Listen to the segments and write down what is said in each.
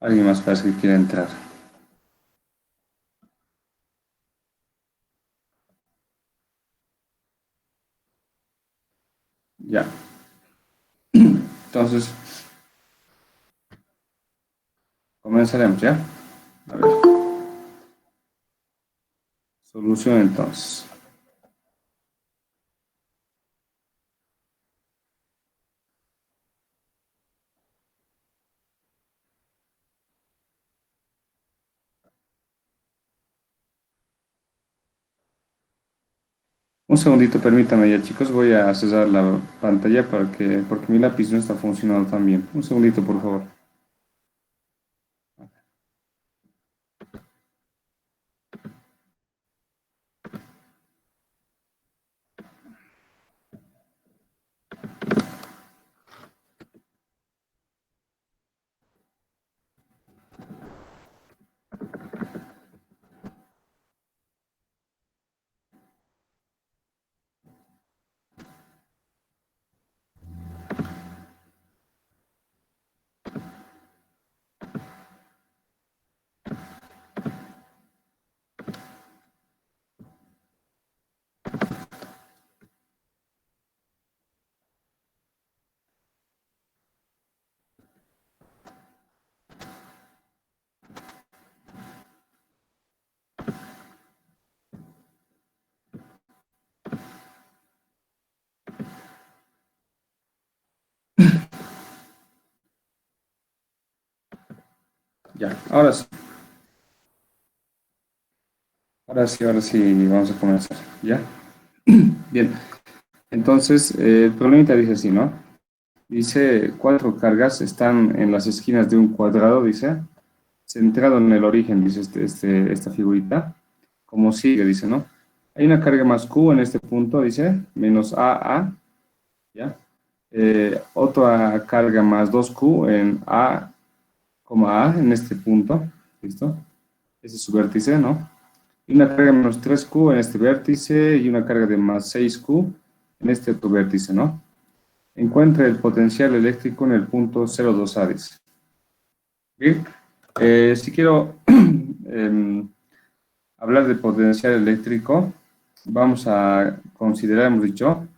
¿Alguien más parece que quiere entrar? Ya. Entonces, comenzaremos, ¿ya? A ver, solución entonces. Un segundito, permítame ya, chicos. Voy a cerrar la pantalla porque mi lápiz no está funcionando tan bien. Un segundito, por favor. Ya, ahora sí. Ahora sí, vamos a comenzar. ¿Ya? Bien. Entonces, el problemita dice así, ¿no? Dice, cuatro cargas están en las esquinas de un cuadrado, dice, centrado en el origen, dice esta figurita, como sigue, dice, ¿no? Hay una carga más Q en este punto, dice, menos AA, ¿ya? Otra carga más 2Q en A, A en este punto, ¿listo? Ese es su vértice, ¿no? Y una carga de menos 3Q en este vértice y una carga de más 6Q en este otro vértice, ¿no? Encuentra el potencial eléctrico en el punto 02A, dice. Bien, si quiero hablar de potencial eléctrico, vamos a considerar, hemos dicho,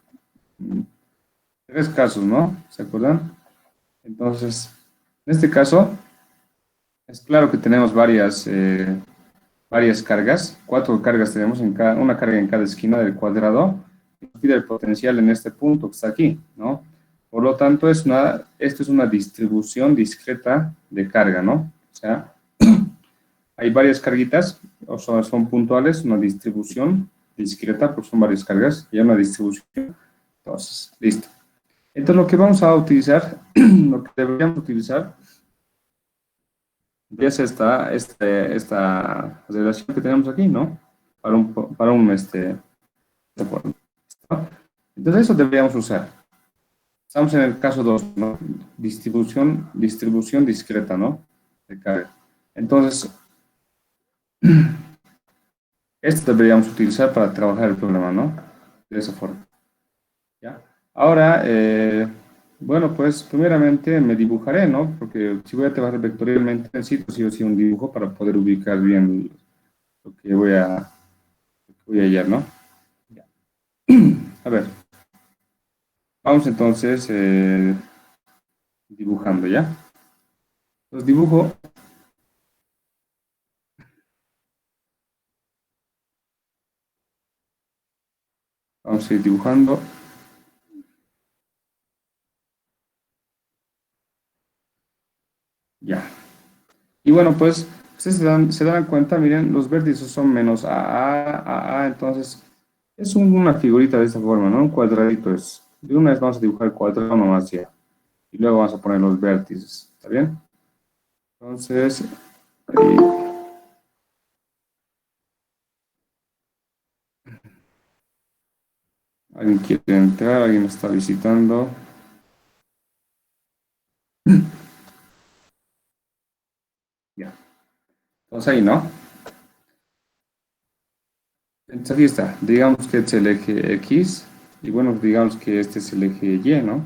tres casos, ¿no? ¿Se acuerdan? Entonces, en este caso, es claro que tenemos varias cargas, cuatro cargas tenemos, una carga en cada esquina del cuadrado, y nos pide el potencial en este punto que está aquí, ¿no? Por lo tanto, esto es una distribución discreta de carga, ¿no? O sea, hay varias carguitas, o sea, son puntuales, una distribución discreta, porque son varias cargas, y una distribución. Entonces, listo. Entonces, lo que vamos a utilizar, lo que deberíamos utilizar, es esta relación que tenemos aquí, ¿no? Esta forma, ¿no? Entonces, eso deberíamos usar. Estamos en el caso 2, ¿no? Distribución discreta, ¿no? De carga. Entonces, esto deberíamos utilizar para trabajar el problema, ¿no? De esa forma. ¿Ya? Ahora, bueno, pues primeramente me dibujaré, ¿no? Porque si voy a trabajar vectorialmente, necesito sí o sí un dibujo para poder ubicar bien lo que voy a hallar, ¿no? Ya. A ver, vamos entonces dibujando, ¿ya? Los dibujo, vamos a ir dibujando, ya. Y bueno, pues ustedes se dan cuenta, miren, los vértices son menos a, entonces es una figurita de esta forma, ¿no? Un cuadradito es. De una vez vamos a dibujar el cuadrado nomás ya. Y luego vamos a poner los vértices, ¿está bien? Entonces, ahí, alguien quiere entrar, alguien me está visitando. Ya, entonces ahí, ¿no? Entonces aquí está, digamos que este es el eje X, y bueno, digamos que este es el eje Y, ¿no?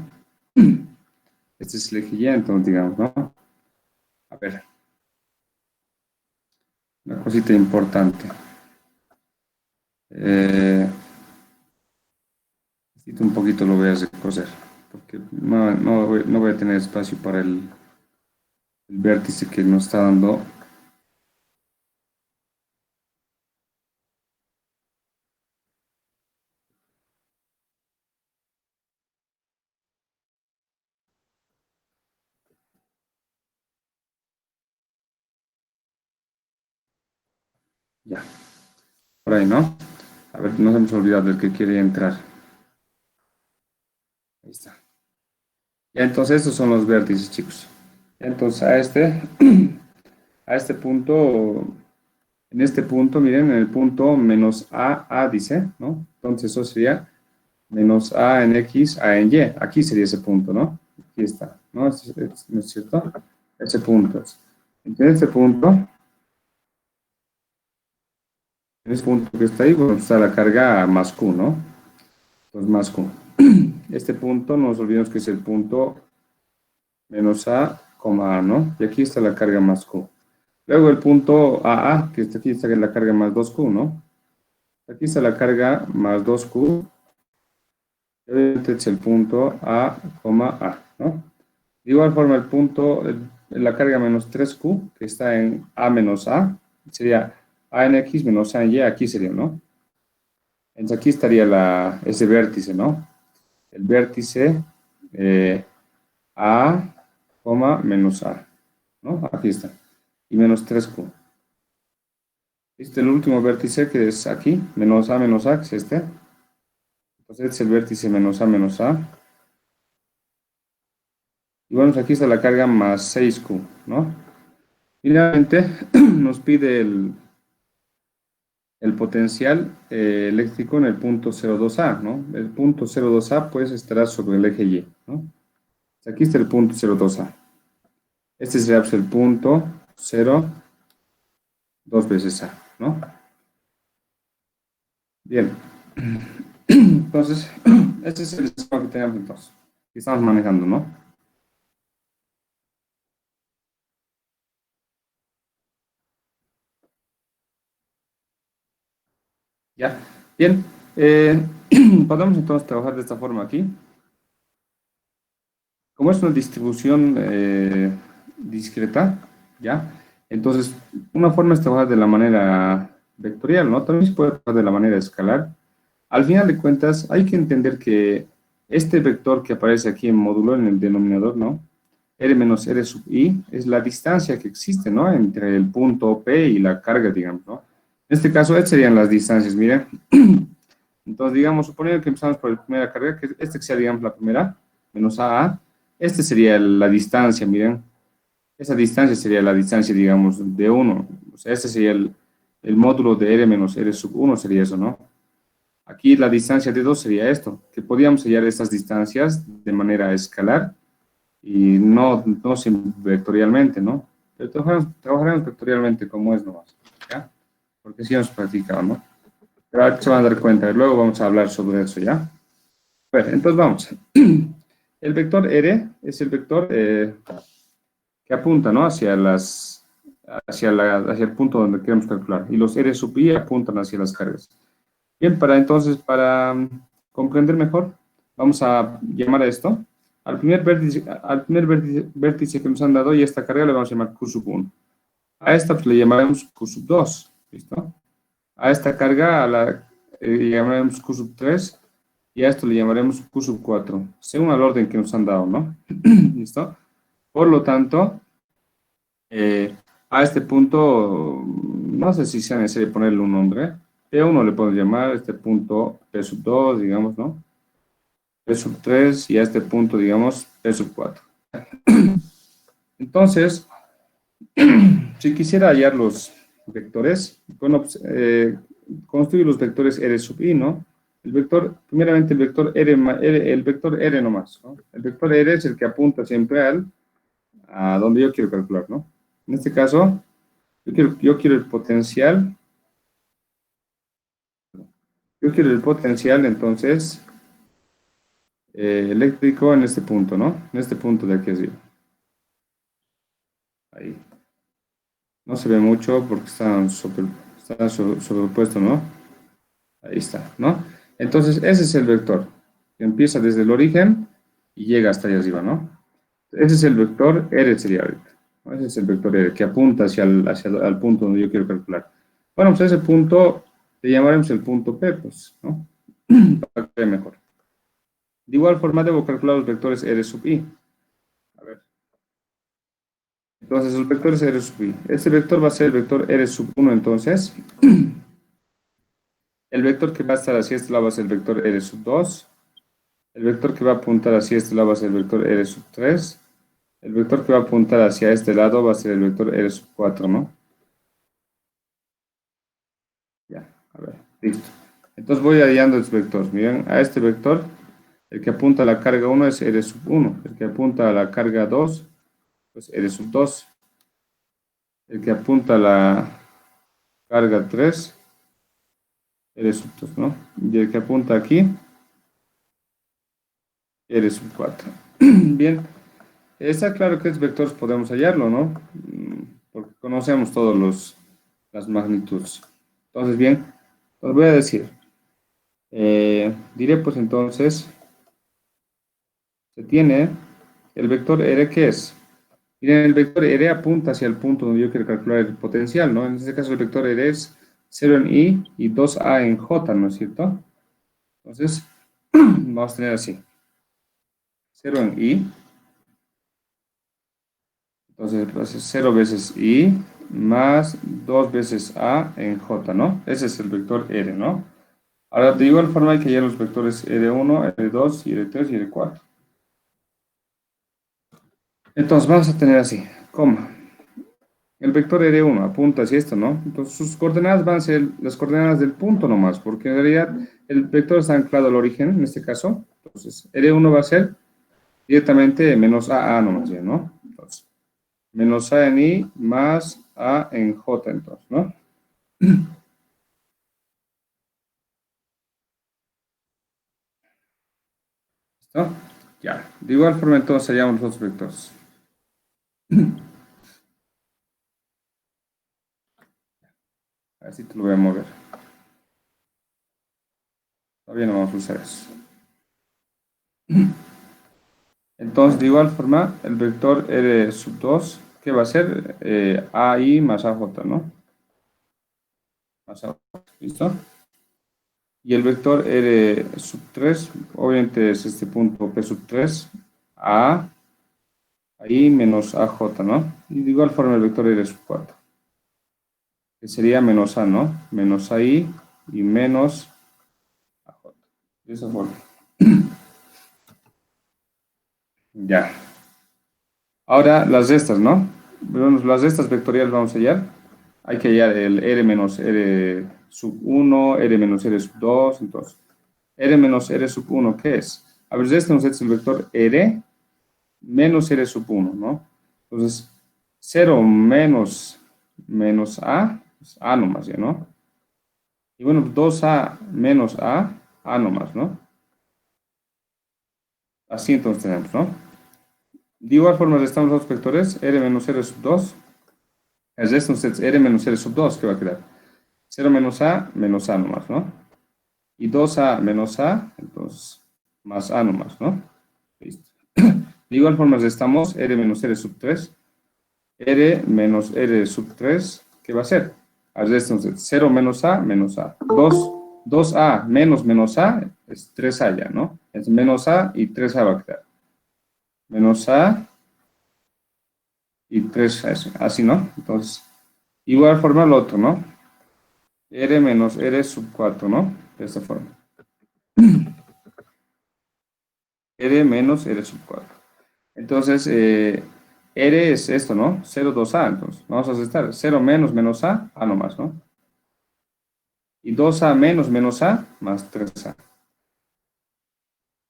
Este es el eje Y, entonces digamos, ¿no? A ver. una cosita importante. Necesito un poquito lo voy a recoger, porque no voy a tener espacio para el vértice que nos está dando. Ya, por ahí, ¿no? A ver, nos hemos olvidado del que quiere entrar. Ahí está. Ya, entonces estos son los vértices, chicos. Entonces a este punto, en este punto, miren, en el punto menos A dice, ¿no? Entonces eso sería menos A en X, A en Y. Aquí sería ese punto, ¿no? Aquí está, ¿no? ¿No es cierto? Ese punto. Entonces, en ese punto que está ahí, bueno, está la carga más Q, ¿no? Entonces, más Q. Este punto, no nos olvidemos que es el punto menos A, A, ¿no? Y aquí está la carga más Q. Luego el punto AA, que está aquí está la carga más 2Q, ¿no? Aquí está la carga más 2Q. Obviamente es el punto A, A, ¿no? De igual forma, la carga menos 3Q, que está en A menos A, sería A en X menos A en Y, aquí sería, ¿no? Entonces aquí estaría ese vértice, ¿no? El vértice A, menos A, ¿no? Aquí está. Y menos 3Q. Este es el último vértice que es aquí, menos A, que es este. Entonces este es el vértice menos A. Y bueno, aquí está la carga más 6Q, ¿no? Finalmente nos pide el potencial eléctrico en el punto 02A, ¿no? El punto 02A pues estará sobre el eje Y, ¿no? Aquí está el punto 02A. Este será pues, el punto 0, 2 veces A, ¿no? Bien. Entonces, este es el sistema que tenemos entonces, que estamos manejando, ¿no? Ya. Bien. Eh, podemos entonces trabajar de esta forma aquí. Como es una distribución discreta, ¿ya? Entonces, una forma es trabajar de la manera vectorial, ¿no? También se puede trabajar de la manera escalar. Al final de cuentas, hay que entender que este vector que aparece aquí en módulo, en el denominador, ¿no? R menos R sub I es la distancia que existe, ¿no? Entre el punto P y la carga, digamos, ¿no? En este caso, estas serían las distancias, miren. Entonces, digamos, suponiendo que empezamos por la primera carga, que este sería, digamos, la primera, menos AA. Este sería la distancia, miren. Esa distancia sería la distancia, digamos, de 1. O sea, este sería el módulo de R menos R sub 1, sería eso, ¿no? Aquí la distancia de 2 sería esto, que podíamos hallar estas distancias de manera escalar y no vectorialmente, ¿no? Pero trabajaremos vectorialmente como es nomás, ¿ya? Porque si hemos practicado, ¿no? Pero ahora se van a dar cuenta, luego vamos a hablar sobre eso, ¿ya? Bueno, entonces vamos. El vector R es el vector que apunta, ¿no? Hacia el punto donde queremos calcular. Y los R sub I apuntan hacia las cargas. Bien, para comprender mejor, vamos a llamar a esto. Al primer vértice que nos han dado y esta carga le vamos a llamar Q sub 1. A esta pues, le llamaremos Q sub 2. ¿Listo? A esta carga le llamaremos Q sub 3 y a esto le llamaremos Q sub 4, según el orden que nos han dado, ¿no? ¿Listo? Por lo tanto, a este punto, no sé si sea necesario ponerle un nombre. P1 le podemos llamar a este punto P sub 2, digamos, ¿no? P sub 3 y a este punto, digamos, P sub 4. Entonces, si quisiera hallar los vectores, bueno, pues, construir los vectores R sub I, ¿no? Primeramente el vector el vector R nomás, ¿no? El vector R es el que apunta siempre a donde yo quiero calcular, ¿no? En este caso, yo quiero el potencial, entonces, eléctrico en este punto, ¿no? En este punto de aquí arriba. Ahí. No se ve mucho porque están sobrepuestos, ¿no? Ahí está, ¿no? Entonces, ese es el vector, que empieza desde el origen y llega hasta allá arriba, ¿no? Ese es el vector R sería ahorita, ¿no? Ese es el vector R que apunta al punto donde yo quiero calcular. Bueno, pues ese punto le llamaremos el punto P, pues, ¿no? Para que vea mejor. De igual forma debo calcular los vectores R sub I. A ver. Entonces, los vectores R sub I. Este vector va a ser el vector R sub 1, entonces. El vector que va a estar hacia este lado va a ser el vector R sub 2. El vector que va a apuntar hacia este lado va a ser el vector R sub 3. El vector que va a apuntar hacia este lado va a ser el vector R sub 4, ¿no? Ya, a ver, listo. Entonces voy hallando los vectores. Miren, a este vector, el que apunta a la carga 1 es R sub 1. El que apunta a la carga 2, pues R sub 2. El que apunta a la carga 3, R sub 2, ¿no? Y el que apunta aquí, R sub 4. Bien, está claro que estos vectores podemos hallarlo, ¿no? Porque conocemos todas las magnitudes. Entonces, bien, os voy a decir. Diré pues entonces, se tiene el vector R, ¿qué es? Miren, el vector R apunta hacia el punto donde yo quiero calcular el potencial, ¿no? En este caso el vector R es 0 en I y 2A en J, ¿no es cierto? Entonces, vamos a tener así. 0 en I. Entonces, va a ser 0 veces I más 2 veces A en J, ¿no? Ese es el vector R, ¿no? Ahora, de igual forma hay que hallar los vectores R1, R2, R3 y R4. Entonces, vamos a tener así, coma. El vector R1 apunta hacia esto, ¿no? Entonces, sus coordenadas van a ser las coordenadas del punto nomás, porque en realidad el vector está anclado al origen, en este caso. Entonces, R1 va a ser directamente menos A nomás, bien, ¿no? Entonces, menos A en I más A en J, entonces, ¿no? ¿Listo? Ya. De igual forma, entonces, hallamos los otros vectores. Así te lo voy a mover. Todavía no vamos a usar eso. Entonces, de igual forma, el vector R sub 2, ¿qué va a ser? AI más AJ, ¿no? Más AJ, ¿listo? Y el vector R sub 3, obviamente es este punto P sub 3, A, ahí menos AJ, ¿no? Y de igual forma el vector R sub 4, que sería menos A, ¿no? Menos AI y menos AJ. De esa forma. Ya. Ahora las restas, ¿no? Bueno, las restas vectoriales vamos a hallar. Hay que hallar el R menos R sub 1, R menos R sub 2, entonces. R menos R sub 1, ¿qué es? A ver, este nos es el vector R menos R sub 1, ¿no? Entonces, 0 menos A, pues A nomás, ¿ya, no? Y bueno, 2A menos A nomás, ¿no? Así entonces tenemos, ¿no? De igual forma, restamos los vectores, R menos R sub 2. El resto es R menos R sub 2, ¿qué va a quedar? 0 menos A nomás, ¿no? Y 2A menos A, entonces, más A nomás, ¿no? Listo. De igual forma, restamos R menos R sub 3. R menos R sub 3, ¿qué va a ser? Al resto, entonces, 0 menos A, 2A menos A es 3A ya, ¿no? Es menos A y 3A va a quedar. Menos A y 3A, así, ¿no? Entonces, igual forma el otro, ¿no? R menos R sub 4, ¿no? De esta forma. R menos R sub 4. Entonces, R es esto, ¿no? 0, 2A, entonces, vamos a restar 0 menos A nomás, ¿no? Y 2A menos A más 3A.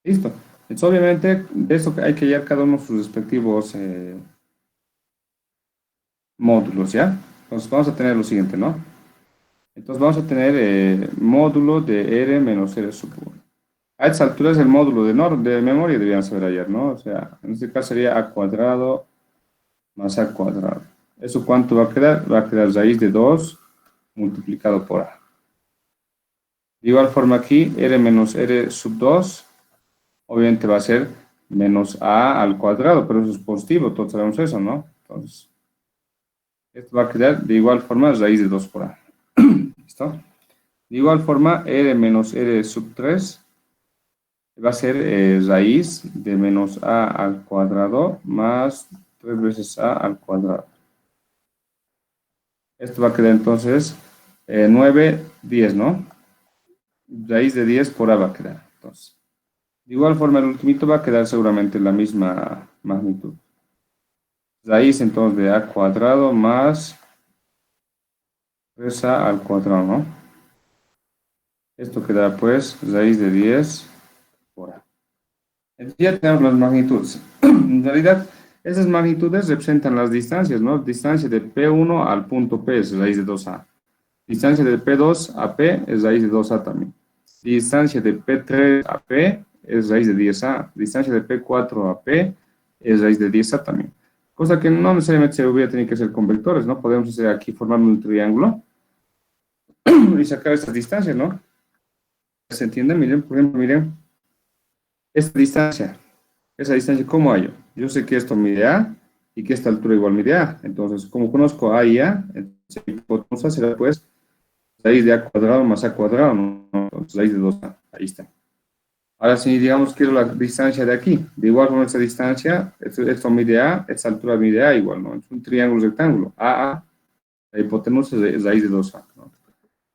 Listo. Entonces, obviamente, de esto hay que hallar cada uno sus respectivos módulos, ¿ya? Entonces, vamos a tener lo siguiente, ¿no? Entonces, vamos a tener módulo de R menos R sub 1. A estas alturas, el módulo de memoria deberían saber hallar, ¿no? O sea, en este caso sería A cuadrado más A cuadrado. ¿Eso cuánto va a quedar? Va a quedar raíz de 2 multiplicado por a. De igual forma aquí, r menos r sub 2, obviamente va a ser menos a al cuadrado, pero eso es positivo, todos sabemos eso, ¿no? Entonces, esto va a quedar de igual forma raíz de 2 por a. ¿Listo? De igual forma, r menos r sub 3 va a ser raíz de menos a al cuadrado más 3 veces a al cuadrado. Esto va a quedar entonces 9, 10, ¿no? Raíz de 10 por a va a quedar. Entonces, de igual forma, el ultimito va a quedar seguramente la misma magnitud. Raíz entonces de a cuadrado más 3a al cuadrado, ¿no? Esto queda pues raíz de 10 por a. Entonces ya tenemos las magnitudes. En realidad, esas magnitudes representan las distancias, ¿no? Distancia de P1 al punto P es raíz de 2a. Distancia de P2 a P es raíz de 2a también. Distancia de P3 a P es raíz de 10a. Distancia de P4 a P es raíz de 10a también. Cosa que no necesariamente se hubiera tenido que hacer con vectores, ¿no? Podemos hacer aquí formando un triángulo y sacar estas distancias, ¿no? ¿Se entiende? Miren, por ejemplo, miren. Esta distancia, esa distancia, ¿cómo hallo? Yo sé que esto mide A y que esta altura igual mide A. Entonces, como conozco A y A, entonces la hipotenusa será pues raíz de A cuadrado más A cuadrado, ¿no? Entonces, raíz de 2A, ahí está. Ahora, si digamos quiero la distancia de aquí, de igual forma esta distancia, esto mide A, esta altura mide A igual, ¿no? Es un triángulo rectángulo, AA, la hipotenusa es raíz de 2A, ¿no?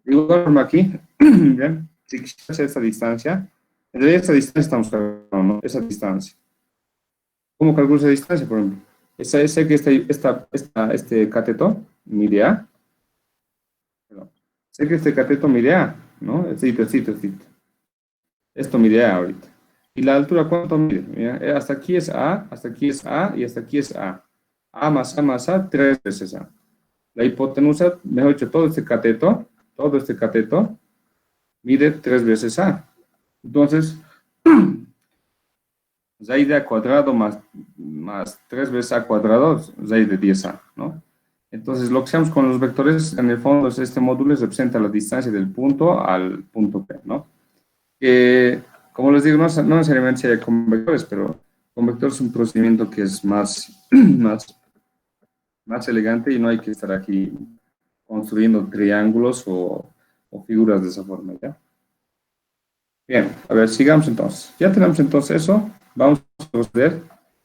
De igual forma aquí, ¿bien? Si quisiera hacer esta distancia, en realidad esta distancia estamos calculando, ¿no? Esa distancia. ¿Cómo calculo esa distancia, por ejemplo? Sé que este cateto mide A. Perdón. Sé que este cateto mide A, ¿no? Esto mide A ahorita. ¿Y la altura cuánto mide? Mira, hasta aquí es A, hasta aquí es A y hasta aquí es A. A más A, 3 veces A. La hipotenusa, mejor dicho, todo este cateto mide 3 veces A. Entonces, raíz de a cuadrado más 3 veces a cuadrado, raíz de 10a, ¿no? Entonces, lo que hacemos con los vectores, en el fondo, es este módulo representa la distancia del punto al punto P, ¿no? Como les digo, no necesariamente sea con vectores, pero con vectores es un procedimiento que es más elegante y no hay que estar aquí construyendo triángulos o figuras de esa forma, ¿ya? Bien, a ver, sigamos entonces. Ya tenemos entonces eso. Vamos a proceder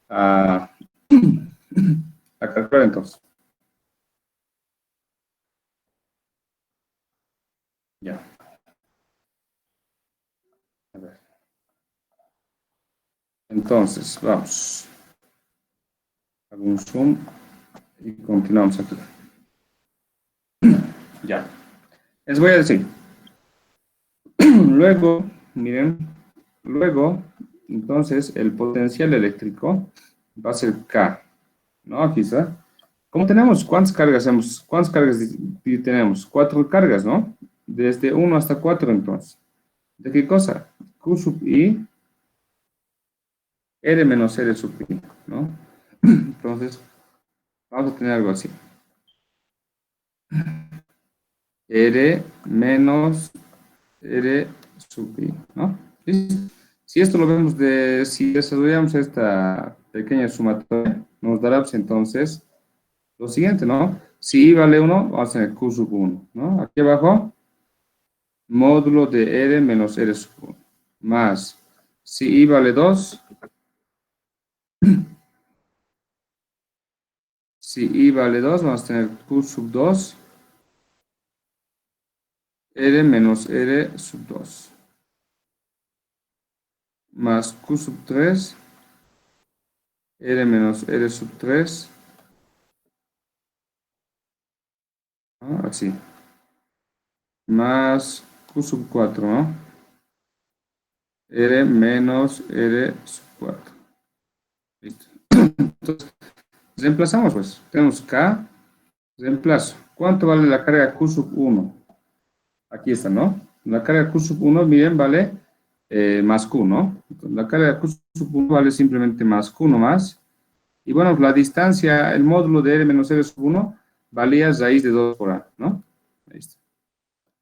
a calcular entonces. Ya. A ver. Entonces, vamos. Hago un zoom y continuamos aquí. Ya. Les voy a decir. Luego, miren, luego, entonces, el potencial eléctrico va a ser K, ¿no? Aquí está. ¿Cómo tenemos? ¿Cuántas cargas hacemos? ¿Cuántas cargas tenemos? 4 cargas, ¿no? Desde 1 hasta 4, entonces. ¿De qué cosa? Q sub I, R menos R sub I, ¿no? Entonces, vamos a tener algo así. R menos R sub I, ¿no? Si esto lo vemos si desarrollamos esta pequeña sumatoria, nos dará pues, entonces lo siguiente, ¿no? Si I vale 1, vamos a tener Q sub 1, ¿no? Aquí abajo, módulo de R menos R sub 1, más, si I vale 2, si I vale 2, vamos a tener Q sub 2, R menos R sub 2, más Q sub 3, R menos R sub 3, ¿no? Así, más Q sub 4, ¿no? R menos R sub 4. Listo. Entonces, reemplazamos, pues. Tenemos K, reemplazo. ¿Cuánto vale la carga Q sub 1? Aquí está, ¿no? La carga Q sub 1, miren, vale más Q, ¿no? Entonces, la carga Q sub 1 vale simplemente más Q nomás. Y bueno, la distancia, el módulo de R menos R sub 1 valía raíz de 2 por A, ¿no? Ahí está.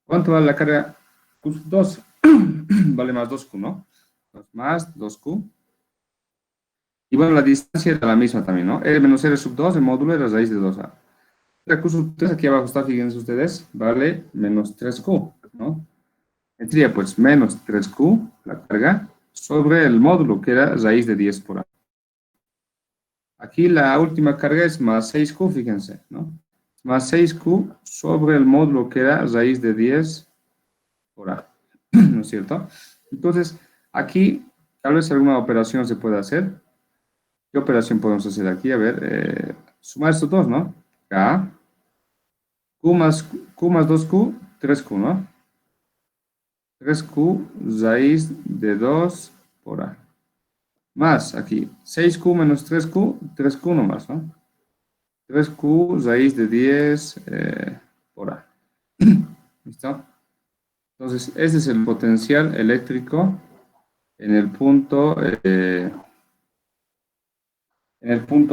¿Cuánto vale la carga? Q 2 vale más 2Q, ¿no? Más 2Q. Y bueno, la distancia era la misma también, ¿no? R menos R sub 2, el módulo era raíz de 2A. La Q sub 3, aquí abajo está, fíjense ustedes, vale menos 3Q, ¿no? Tendría pues menos 3Q, la carga, sobre el módulo, que era raíz de 10 por A. Aquí la última carga es más 6Q, fíjense, ¿no? Más 6Q sobre el módulo, que era raíz de 10 por A, ¿no es cierto? Entonces, aquí tal vez alguna operación se pueda hacer. ¿Qué operación podemos hacer aquí? A ver, sumar estos dos, ¿no? K, Q más 2Q, 3Q, ¿no? 3Q raíz de 2 por A. Más aquí, 6Q menos 3Q, 3Q nomás, ¿no? 3Q raíz de 10 por A. ¿Listo? Entonces, ese es el potencial eléctrico en el punto,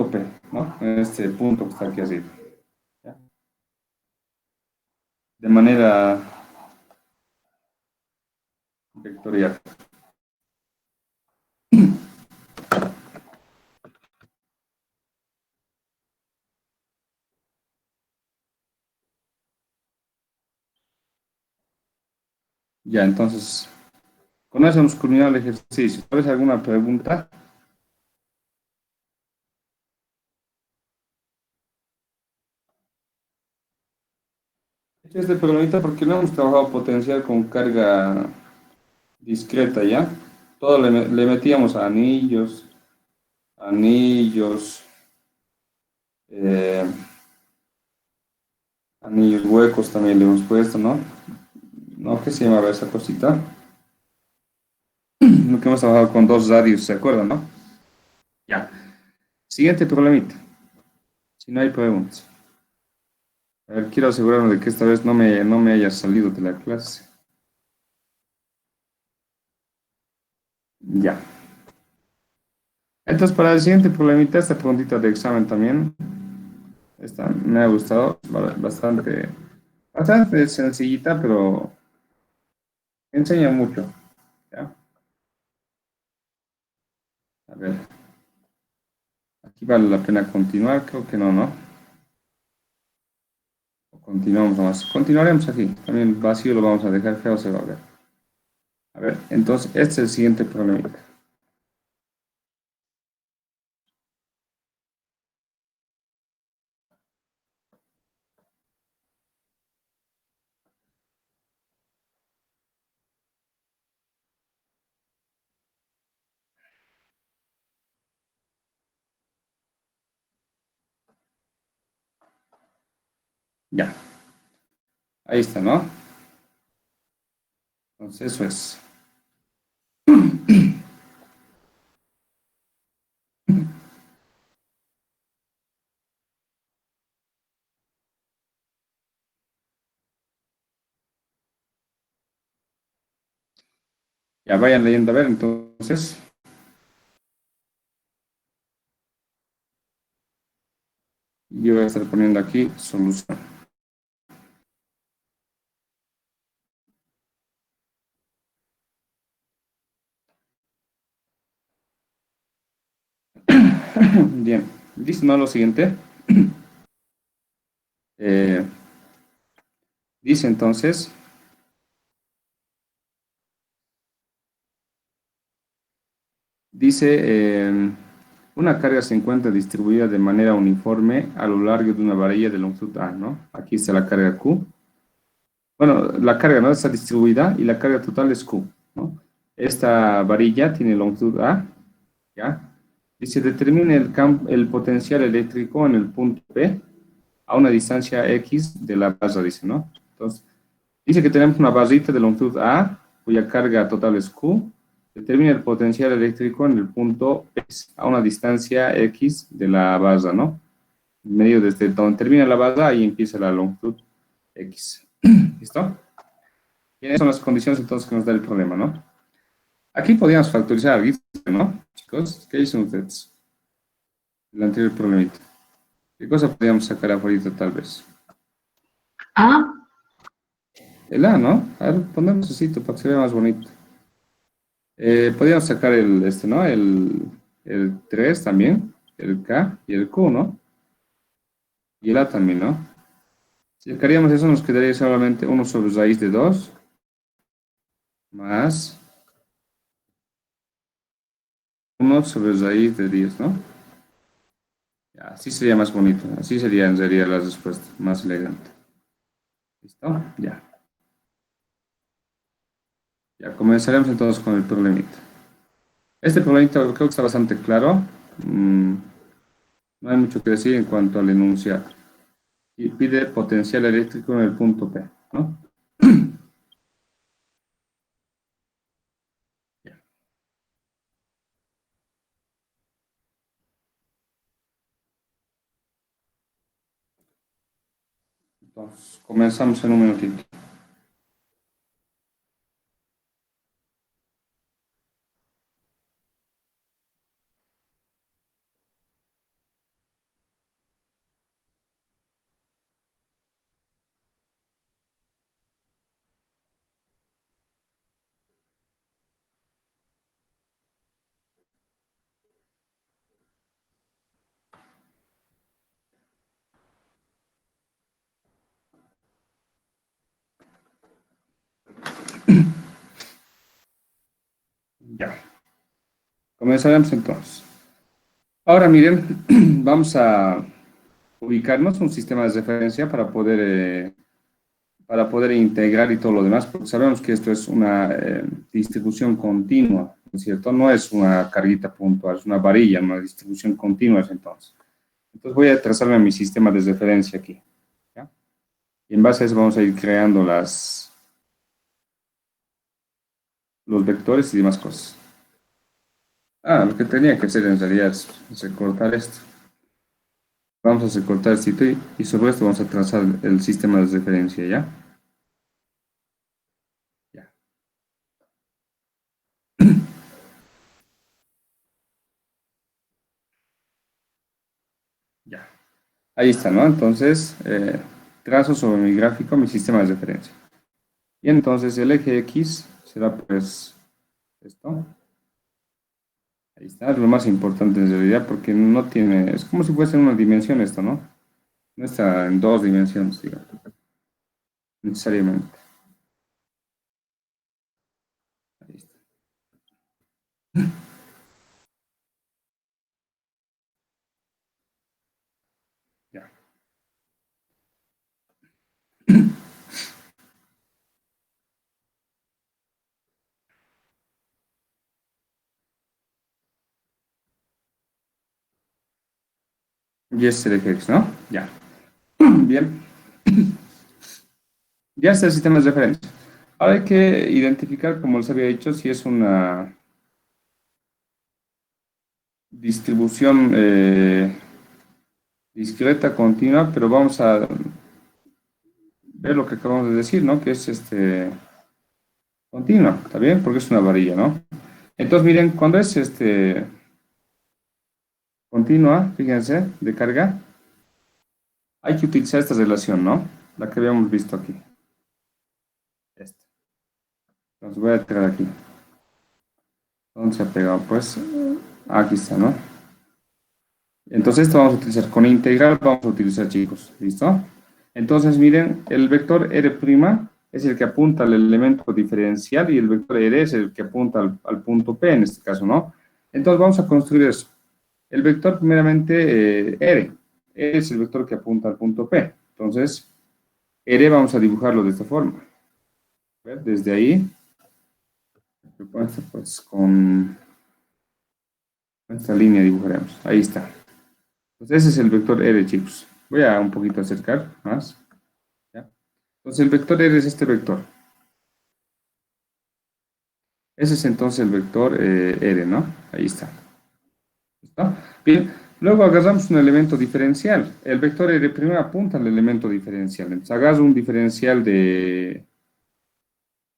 P, ¿no? En este punto que está aquí arriba. ¿Ya? De manera vectorial. Ya, entonces, con eso hemos culminado el ejercicio. ¿Tienes alguna pregunta? Este problemita porque no hemos trabajado potencial con carga discreta, ¿ya? Todo le metíamos anillos, anillos, eh, anillos huecos también le hemos puesto, ¿no? ¿No? ¿Qué se llamaba esa cosita? Lo que hemos trabajado con dos radios, ¿se acuerdan, no? Ya. Siguiente problemita. Si no hay preguntas. A ver, quiero asegurarme de que esta vez no me haya salido de la clase. Ya. Entonces, para el siguiente problemita, esta preguntita de examen también, esta me ha gustado, bastante sencillita, pero enseña mucho. ¿Ya? A ver, aquí vale la pena continuar, creo que no, ¿no? O continuamos nomás. Continuaremos aquí. También el vacío lo vamos a dejar feo, se va a ver. A ver, entonces, este es el siguiente problemita. Ya, ahí está, ¿no? Entonces, eso es. Ya vayan leyendo, a ver, entonces, yo voy a estar poniendo aquí solución. Bien, listo, ¿no? Lo siguiente. Eh, dice entonces, una carga se encuentra distribuida de manera uniforme a lo largo de una varilla de longitud A, ¿no? Aquí está la carga Q. Bueno, la carga no está distribuida y la carga total es Q, ¿no? Esta varilla tiene longitud A, ¿ya? Dice, determine el potencial eléctrico en el punto P a una distancia X de la barra, dice, ¿no? Entonces, dice que tenemos una barrita de longitud A, cuya carga total es Q. Determina el potencial eléctrico en el punto X a una distancia X de la barra, ¿no? En medio desde donde termina la barra, ahí empieza la longitud X. ¿Listo? Y esas son las condiciones entonces que nos da el problema, ¿no? Aquí podríamos factorizar, ¿no? Chicos, ¿qué dicen ustedes? El anterior problemita. ¿Qué cosa podríamos sacar afuera tal vez? Ah, El A, ¿no? A ver, ponemos así para que se vea más bonito. Podríamos sacar ¿no? El 3 también, el K y el Q, ¿no? Y el A también, ¿no? Si sacaríamos eso, nos quedaría solamente 1/2 más 1/10, ¿no? Ya, así sería más bonito. Así sería la respuesta, más elegante. ¿Listo? Ya. Ya comenzaremos entonces con el problemita. Este problemita creo que está bastante claro. Mm, no hay mucho que decir en cuanto al enunciado. Y pide potencial eléctrico en el punto P, ¿no? Ya. Entonces, comenzamos en un minutito. Ya. Comenzaremos entonces. Ahora miren, vamos a ubicarnos un sistema de referencia para poder integrar y todo lo demás, porque sabemos que esto es una distribución continua, ¿no es cierto? No es una carguita puntual, es una varilla, una distribución continua es entonces. Entonces voy a trazarme mi sistema de referencia aquí, ¿ya? Y en base a eso vamos a ir creando los vectores y demás cosas. Ah, lo que tenía que hacer en realidad es recortar esto. Vamos a recortar esto y sobre esto vamos a trazar el sistema de referencia, ¿ya? Ya, ya. Ahí está, ¿no? Entonces, trazo sobre mi gráfico mi sistema de referencia. Y entonces el eje X será pues esto. Ahí está, es lo más importante en realidad porque no tiene, es como si fuese en una dimensión esto, ¿no? No está en dos dimensiones, digamos, necesariamente. Ahí está. Ya. Y este es el eje X, ¿no? Ya. Bien. Ya está el sistema de referencia. Ahora hay que identificar, como les había dicho, si es una distribución discreta, continua, pero vamos a ver lo que acabamos de decir, ¿no? Que es continua, ¿está bien? Porque es una varilla, ¿no? Entonces, miren, cuando es continua, fíjense, de carga, hay que utilizar esta relación, ¿no? La que habíamos visto aquí. Esta. Entonces voy a tirar aquí. ¿Dónde se ha pegado? Pues aquí está, ¿no? Entonces esto vamos a utilizar con integral, vamos a utilizar, chicos, ¿listo? Entonces, miren, el vector R' es el que apunta al elemento diferencial y el vector R es el que apunta al punto P en este caso, ¿no? Entonces vamos a construir eso. El vector primeramente R es el vector que apunta al punto P. Entonces, R vamos a dibujarlo de esta forma. ¿Ver? Desde ahí, pues con esta línea dibujaremos. Ahí está. Entonces ese es el vector R, chicos. Voy a un poquito acercar más. ¿Ya? Entonces el vector R es este vector. Ese es entonces el vector R, ¿no? Ahí está. ¿Listo? Bien, luego agarramos un elemento diferencial. El vector R' apunta al elemento diferencial. Entonces agarro un diferencial de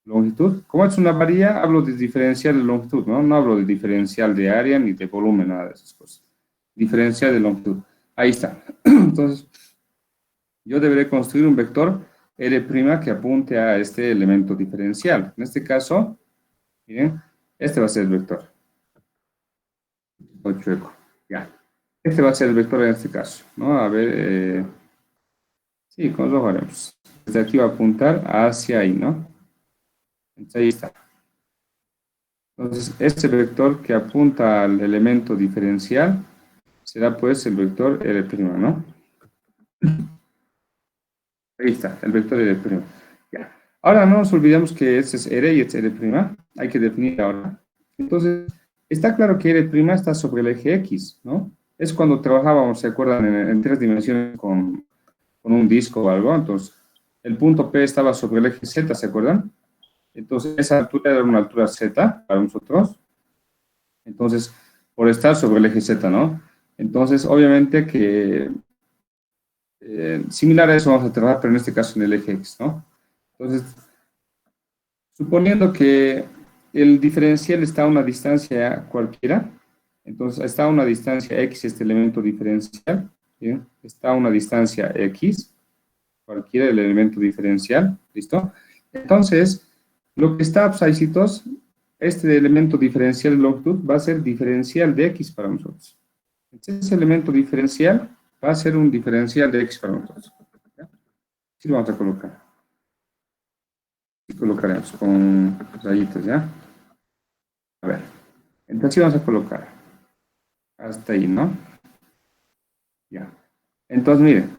longitud. Como es una varilla, hablo de diferencial de longitud, ¿no? No hablo de diferencial de área ni de volumen, nada de esas cosas. diferencial de longitud. Ahí está. Entonces, yo deberé construir un vector R' que apunte a este elemento diferencial. En este caso, miren, este va a ser el vector. O chueco, ya. Este va a ser el vector en este caso, ¿no? A ver, sí, con los haremos. Desde aquí va a apuntar hacia ahí, ¿no? Entonces, ahí está. Entonces, este vector que apunta al elemento diferencial será pues el vector R', ¿no? Ahí está, el vector R'. Ya. Ahora no nos olvidemos que este es R y este es R'. Hay que definir ahora. Entonces, está claro que R' está sobre el eje X, ¿no? Es cuando trabajábamos, ¿se acuerdan? En tres dimensiones con un disco o algo. Entonces, el punto P estaba sobre el eje Z, ¿se acuerdan? Entonces, esa altura era una altura Z para nosotros. Entonces, por estar sobre el eje Z, ¿no? Entonces, obviamente que similar a eso vamos a trabajar, pero en este caso en el eje X, ¿no? Entonces, suponiendo que el diferencial está a una distancia cualquiera, entonces está a una distancia X este elemento diferencial, ¿bien? Está a una distancia X, cualquiera el elemento diferencial, ¿listo? Entonces, lo que está abscisitos, este elemento diferencial de longitud va a ser diferencial de X para nosotros. Entonces, ese elemento diferencial va a ser un diferencial de X para nosotros. ¿Ya? Así lo vamos a colocar. Y colocaremos con rayitos, ¿ya? A ver. Entonces, vamos a colocar. Hasta ahí, ¿no? Ya. Entonces, miren.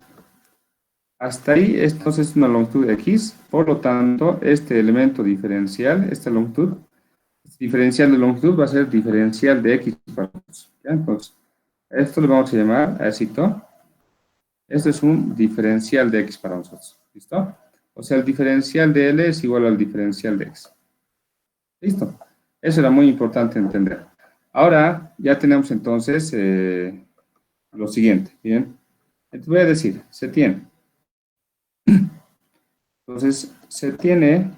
Hasta ahí, esto es una longitud X. Por lo tanto, este elemento diferencial, esta longitud, diferencial de longitud va a ser diferencial de X para nosotros. ¿Ya? Entonces, esto lo vamos a llamar, éxito. Esto es un diferencial de X para nosotros. ¿Listo? O sea, el diferencial de L es igual al diferencial de X. ¿Listo? Eso era muy importante entender. Ahora ya tenemos entonces lo siguiente. Bien. Entonces voy a decir, se tiene. Entonces, se tiene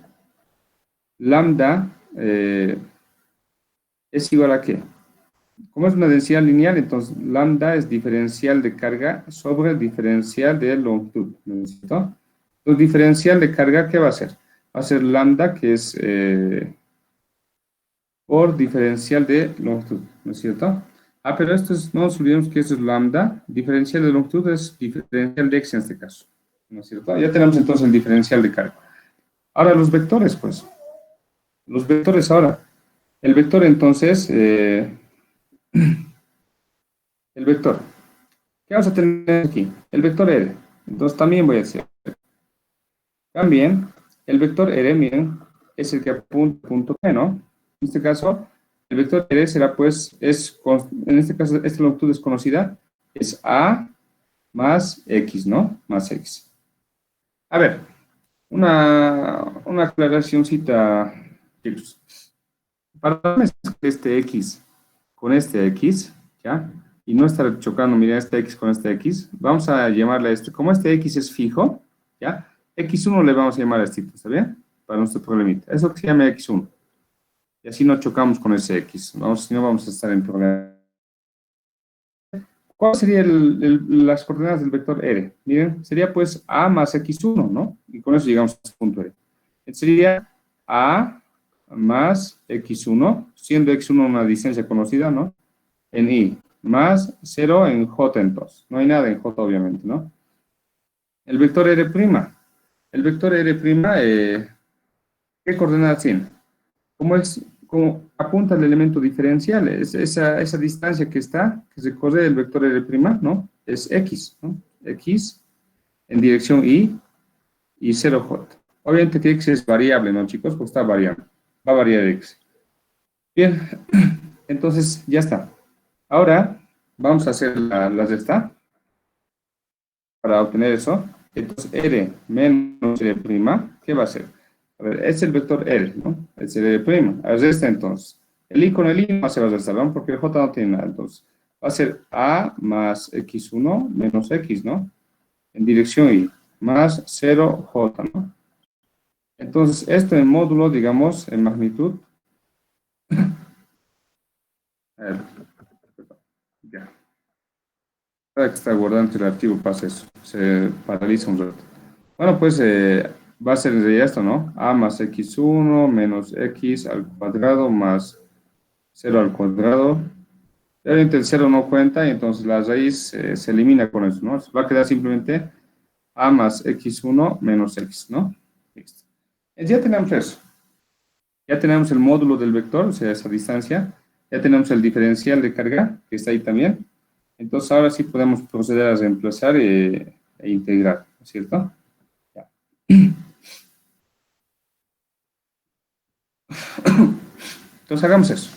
lambda es igual a ¿qué? Como es una densidad lineal, entonces lambda es diferencial de carga sobre el diferencial de longitud. ¿Necesito? Entonces, diferencial de carga, ¿qué va a ser? Va a ser lambda, que es por diferencial de longitud, ¿no es cierto? Ah, pero esto es, no nos olvidemos que eso es lambda. Diferencial de longitud es diferencial de X en este caso, ¿no es cierto? Ya tenemos entonces el diferencial de carga. Ahora los vectores, pues. Los vectores ahora. El vector entonces, el vector. ¿Qué vamos a tener aquí? El vector R. Entonces también voy a decir. También, el vector R, miren, es el que apunta a punto P, ¿no? En este caso, el vector R será pues, en este caso, esta longitud desconocida es A más X, ¿no? Más X. A ver, una aclaracióncita, chicos. Para mezclar este X con este X, ¿ya? Y no estar chocando, mira, este X con este X, vamos a llamarle a este, como este X es fijo, ¿ya? X1 le vamos a llamar a este, ¿está bien? Para nuestro problemita. Eso que se llama X1. Y así no chocamos con ese X. Si no, vamos a estar en problema. ¿Cuáles serían las coordenadas del vector R? Miren, sería pues A más X1, ¿no? Y con eso llegamos a este punto R. Sería A más X1, siendo X1 una distancia conocida, ¿no? En I, más 0 en J entonces. No hay nada en J, obviamente, ¿no? El vector R'. El vector R', ¿qué coordenadas tiene? Como apunta al elemento diferencial, esa distancia que se corre del vector R', ¿no? Es X, ¿no? X en dirección y 0J. Obviamente que X es variable, ¿no, chicos? Pues está variando. Va a variar X. Bien, entonces ya está. Ahora vamos a hacer las de esta para obtener eso. Entonces R menos R', ¿qué va a ser? A ver, es el vector R, ¿no? Es el R'. A ver, resta entonces. El I con el I no se va a restar, ¿no? Porque el J no tiene nada. Entonces, va a ser A más X1 menos X, ¿no? En dirección I, más 0J, ¿no? Entonces, esto en módulo, digamos, en magnitud. A ver, ya. Cada que está guardando el archivo pasa eso, se paraliza un rato. Bueno, pues va a ser en realidad esto, ¿no? A más x1 menos x al cuadrado más 0 al cuadrado. Obviamente el 0 no cuenta y entonces la raíz se elimina con eso, ¿no? Va a quedar simplemente a más x1 menos x, ¿no? Listo. Ya tenemos eso. Ya tenemos el módulo del vector, o sea, esa distancia. Ya tenemos el diferencial de carga, que está ahí también. Entonces ahora sí podemos proceder a reemplazar e integrar, ¿no es cierto? Ya. Entonces hagamos eso.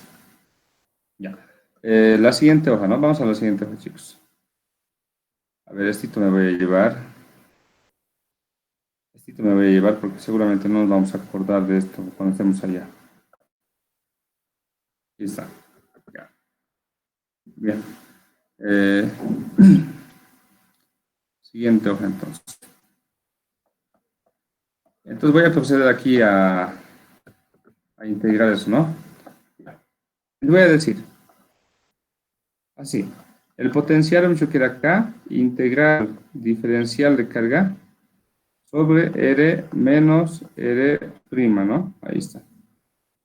Ya. La siguiente hoja, ¿no? Vamos a la siguiente hoja, chicos. A ver, estito me voy a llevar. Estito me voy a llevar porque seguramente no nos vamos a acordar de esto cuando estemos allá. Ahí está. Ya. Bien. Eh, Siguiente hoja, entonces. Entonces voy a proceder aquí a integrar eso, ¿no? Les voy a decir, así, el potencial hemos dicho que era acá, integral diferencial de carga sobre R menos R', ¿no? Ahí está.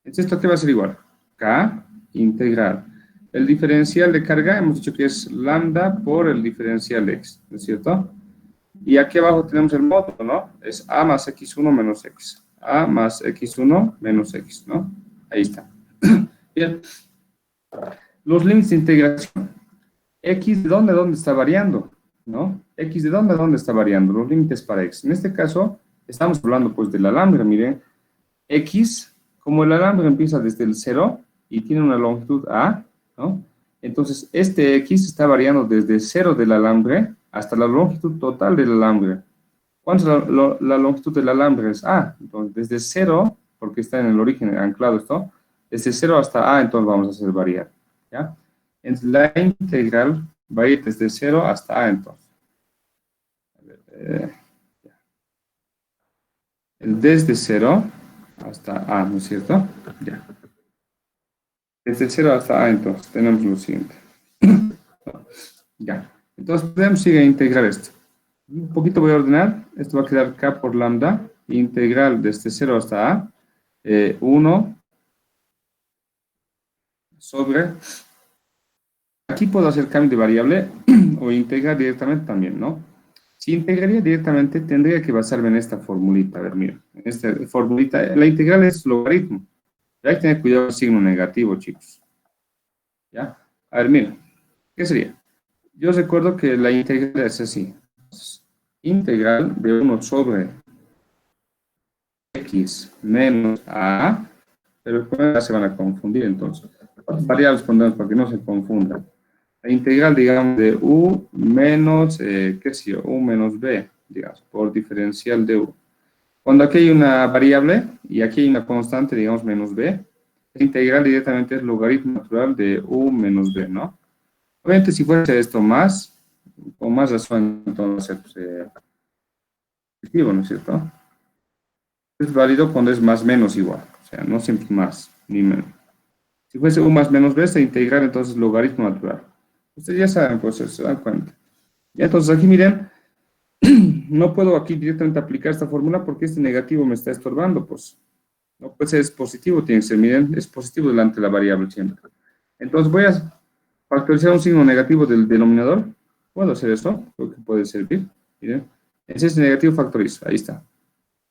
Entonces, ¿esto qué va a ser igual? K integral. El diferencial de carga hemos dicho que es lambda por el diferencial x, ¿no es cierto? Y aquí abajo tenemos el módulo, ¿no? Es a más x1 menos x. A más x1 menos x, ¿no? Ahí está. Bien. Los límites de integración. X de dónde está variando, ¿no? X de dónde está variando. Los límites para x. En este caso, estamos hablando pues del alambre, miren. X, como el alambre empieza desde el 0 y tiene una longitud A, ¿no? Entonces, este X está variando desde 0 del alambre hasta la longitud total del alambre. ¿Cuánto es la longitud del alambre? Es A. Entonces, desde 0, porque está en el origen anclado esto, desde 0 hasta A, entonces vamos a hacer variar, ¿ya? Entonces, la integral va a ir desde 0 hasta A, entonces. A ver, desde 0 hasta A, ¿no es cierto? Ya. Desde 0 hasta A, entonces, tenemos lo siguiente. Ya. Entonces, podemos seguir a integrar esto. Un poquito voy a ordenar. Esto va a quedar K por lambda. Integral desde 0 hasta A. 1 sobre... Aquí puedo hacer cambio de variable o integrar directamente también, ¿no? Si integraría directamente, tendría que basarme en esta formulita. A ver, mira. En esta formulita, la integral es logaritmo. Hay que tener cuidado con el signo negativo, chicos. ¿Ya? A ver, mira. ¿Qué sería? Yo recuerdo que la integral es así. Integral de 1 sobre x menos a, pero se van a confundir entonces. ¿Cuántas variables pondremos para que no se confundan? La integral, digamos, de u menos, qué sé yo, u menos b, digamos, por diferencial de u. Cuando aquí hay una variable y aquí hay una constante, digamos, menos b, la integral directamente es logaritmo natural de u menos b, ¿no? Obviamente, si fuese esto más, con más razón, entonces, positivo, ¿no es cierto? Es válido cuando es más menos igual, o sea, no siempre más ni menos. Si fuese u más menos b, se integra entonces logaritmo natural. Ustedes ya saben, pues, se dan cuenta. Y entonces aquí miren, no puedo aquí directamente aplicar esta fórmula porque este negativo me está estorbando, pues. No puede ser, es positivo, tiene que ser, miren, es positivo delante de la variable siempre. Entonces voy a factorizar un signo negativo del denominador. ¿Puedo hacer eso? Creo que puede servir. Miren, ese es negativo factorizo, ahí está.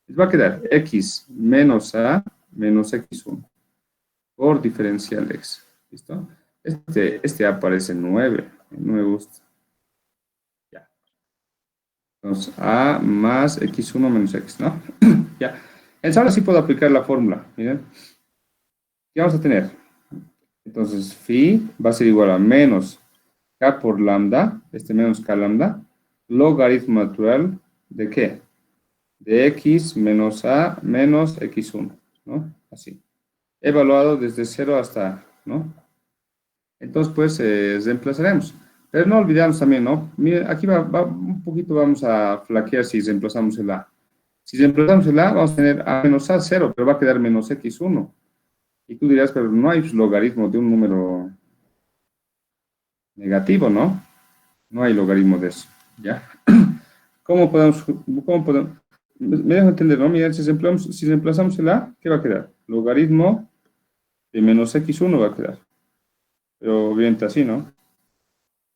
Les va a quedar x menos a menos x1 por diferencial de x. ¿Listo? Este aparece 9. No me gusta. Ya. Entonces, a más x1 menos x, ¿no? Ya. Entonces, ahora sí puedo aplicar la fórmula. Miren. ¿Qué vamos a tener? Entonces, phi va a ser igual a menos k por lambda, menos k lambda, logaritmo natural de ¿qué? De x menos a menos x1, ¿no? Así. Evaluado desde 0 hasta A, ¿no? Entonces, pues, reemplazaremos. Pero no olvidemos también, ¿no? Miren, aquí va un poquito, vamos a flaquear si reemplazamos el A. Si reemplazamos el A, vamos a tener A menos A 0, pero va a quedar menos x1. Y tú dirás, pero no hay logaritmo de un número negativo, ¿no? No hay logaritmo de eso, ¿ya? ¿Cómo podemos? Me dejo entender, ¿no? Mira, si reemplazamos el A, ¿qué va a quedar? Logaritmo de menos x1 va a quedar. Pero obviamente así, ¿no?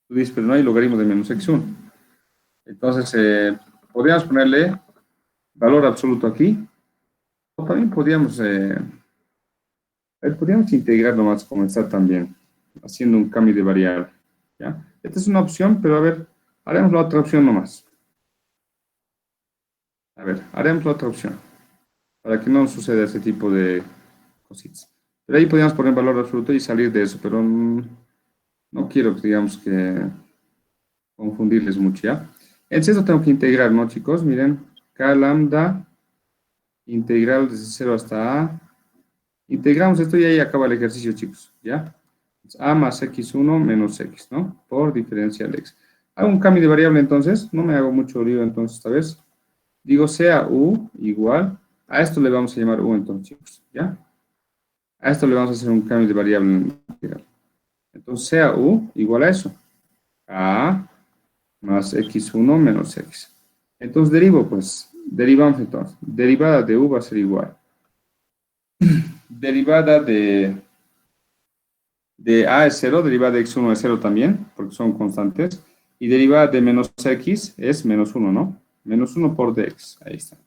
Tú dices, pero no hay logaritmo de menos x1. Entonces, podríamos ponerle valor absoluto aquí. O también podríamos integrar nomás como está también, haciendo un cambio de variable, ¿ya? Esta es una opción, pero a ver, haremos la otra opción nomás. A ver, haremos la otra opción, para que no suceda ese tipo de cositas. Pero ahí podríamos poner valor absoluto y salir de eso, pero no quiero, digamos, que confundirles mucho, ¿ya? Entonces, esto tengo que integrar, ¿no, chicos? Miren, k lambda, integral desde 0 hasta a. Integramos esto y ahí acaba el ejercicio, chicos, ¿ya? A más x1 menos x, ¿no? Por diferencial x. Hago un cambio de variable, entonces, no me hago mucho lío, entonces, esta vez. Digo, sea u igual, a esto le vamos a llamar u, entonces, chicos, ¿ya? A esto le vamos a hacer un cambio de variable integral. Entonces, sea u igual a eso. A más x1 menos x. Entonces, derivo, pues, derivamos entonces. Derivada de u va a ser igual. Derivada de a es 0, derivada de x1 es 0 también, porque son constantes. Y derivada de menos x es menos 1, ¿no? Menos 1 por dx, ahí está.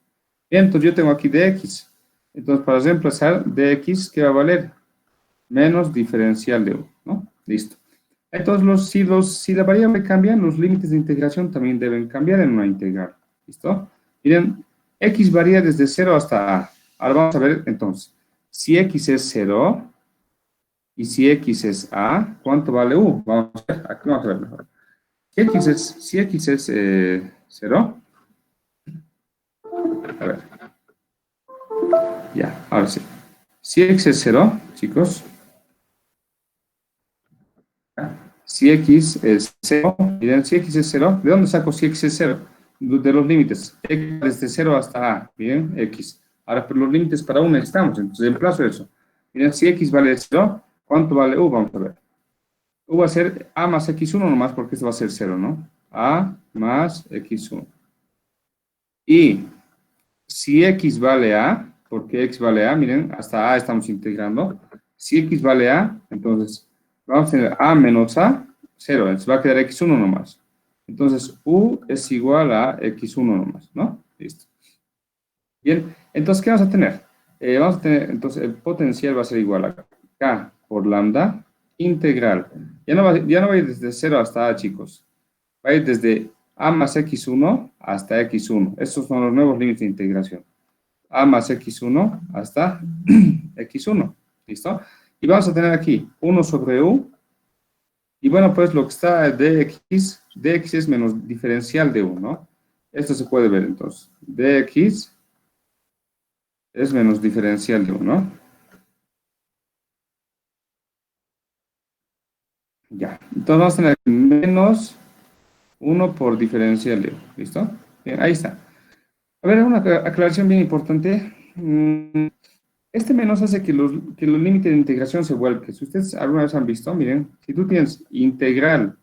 Bien, entonces yo tengo aquí dx. Entonces, para reemplazar dx, ¿qué va a valer? Menos diferencial de u, ¿no? Listo. Entonces, si la variable cambia, los límites de integración también deben cambiar en una integral. ¿Listo? Miren, x varía desde 0 hasta a. Ahora vamos a ver, entonces, si x es 0 y si x es a, ¿cuánto vale u? Vamos a ver, aquí vamos a ver mejor. Si x es 0, a ver, ya, ahora sí. Si x es 0, chicos, si x es 0, miren, si x es 0, ¿de dónde saco si x es 0? De los límites, x desde 0 hasta a, bien, x. Ahora, pero los límites para 1 necesitamos, entonces reemplazo eso. Miren, si x vale 0, ¿cuánto vale u? Vamos a ver. U va a ser a más x1 nomás, porque esto va a ser 0, ¿no? A más x1. Y si x vale a, porque x vale a, miren, hasta a estamos integrando. Si x vale a, entonces vamos a tener a menos a, 0, entonces va a quedar x1 nomás. Entonces u es igual a x1 nomás, ¿no? Listo. Bien, entonces, ¿qué vamos a tener? Vamos a tener, entonces, el potencial va a ser igual a k por lambda integral. Ya no va a ir desde 0 hasta a, chicos. Va a ir desde a más x1 hasta x1. Estos son los nuevos límites de integración. A más x1 hasta x1. ¿Listo? Y vamos a tener aquí 1 sobre u. Y bueno, pues lo que está dx es menos diferencial de u, ¿no? Esto se puede ver entonces. Dx es menos diferencial de u, ¿no? Ya. Entonces vamos a tener menos 1 por diferencial de u. ¿Listo? Bien, ahí está. A ver, una aclaración bien importante. Este menos hace que los límites de integración se vuelquen. Si ustedes alguna vez han visto, miren, si tú tienes integral,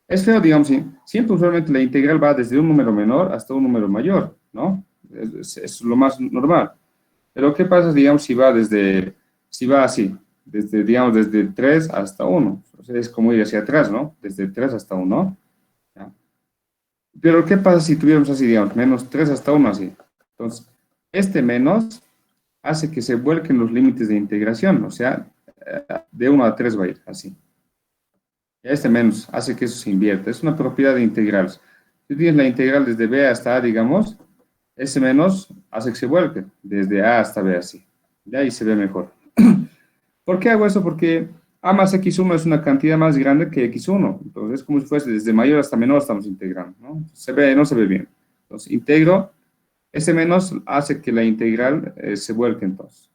es feo, digamos, siempre usualmente la integral va desde un número menor hasta un número mayor, ¿no? Es lo más normal. Pero ¿qué pasa, digamos, si va así, digamos, desde 3 hasta 1? O sea, es como ir hacia atrás, ¿no? Desde 3 hasta 1. ¿Ya? Pero ¿qué pasa si tuviéramos así, digamos, menos 3 hasta 1 así? Entonces, este menos hace que se vuelquen los límites de integración, o sea, de 1 a 3 va a ir así. Y este menos hace que eso se invierta. Es una propiedad de integrales. Si tienes la integral desde b hasta a, digamos, ese menos hace que se vuelque desde a hasta b así. Y ahí se ve mejor. ¿Por qué hago eso? Porque a más x1 es una cantidad más grande que x1. Entonces es como si fuese desde mayor hasta menor estamos integrando, ¿no? No se ve bien. Entonces integro, ese menos hace que la integral se vuelque entonces.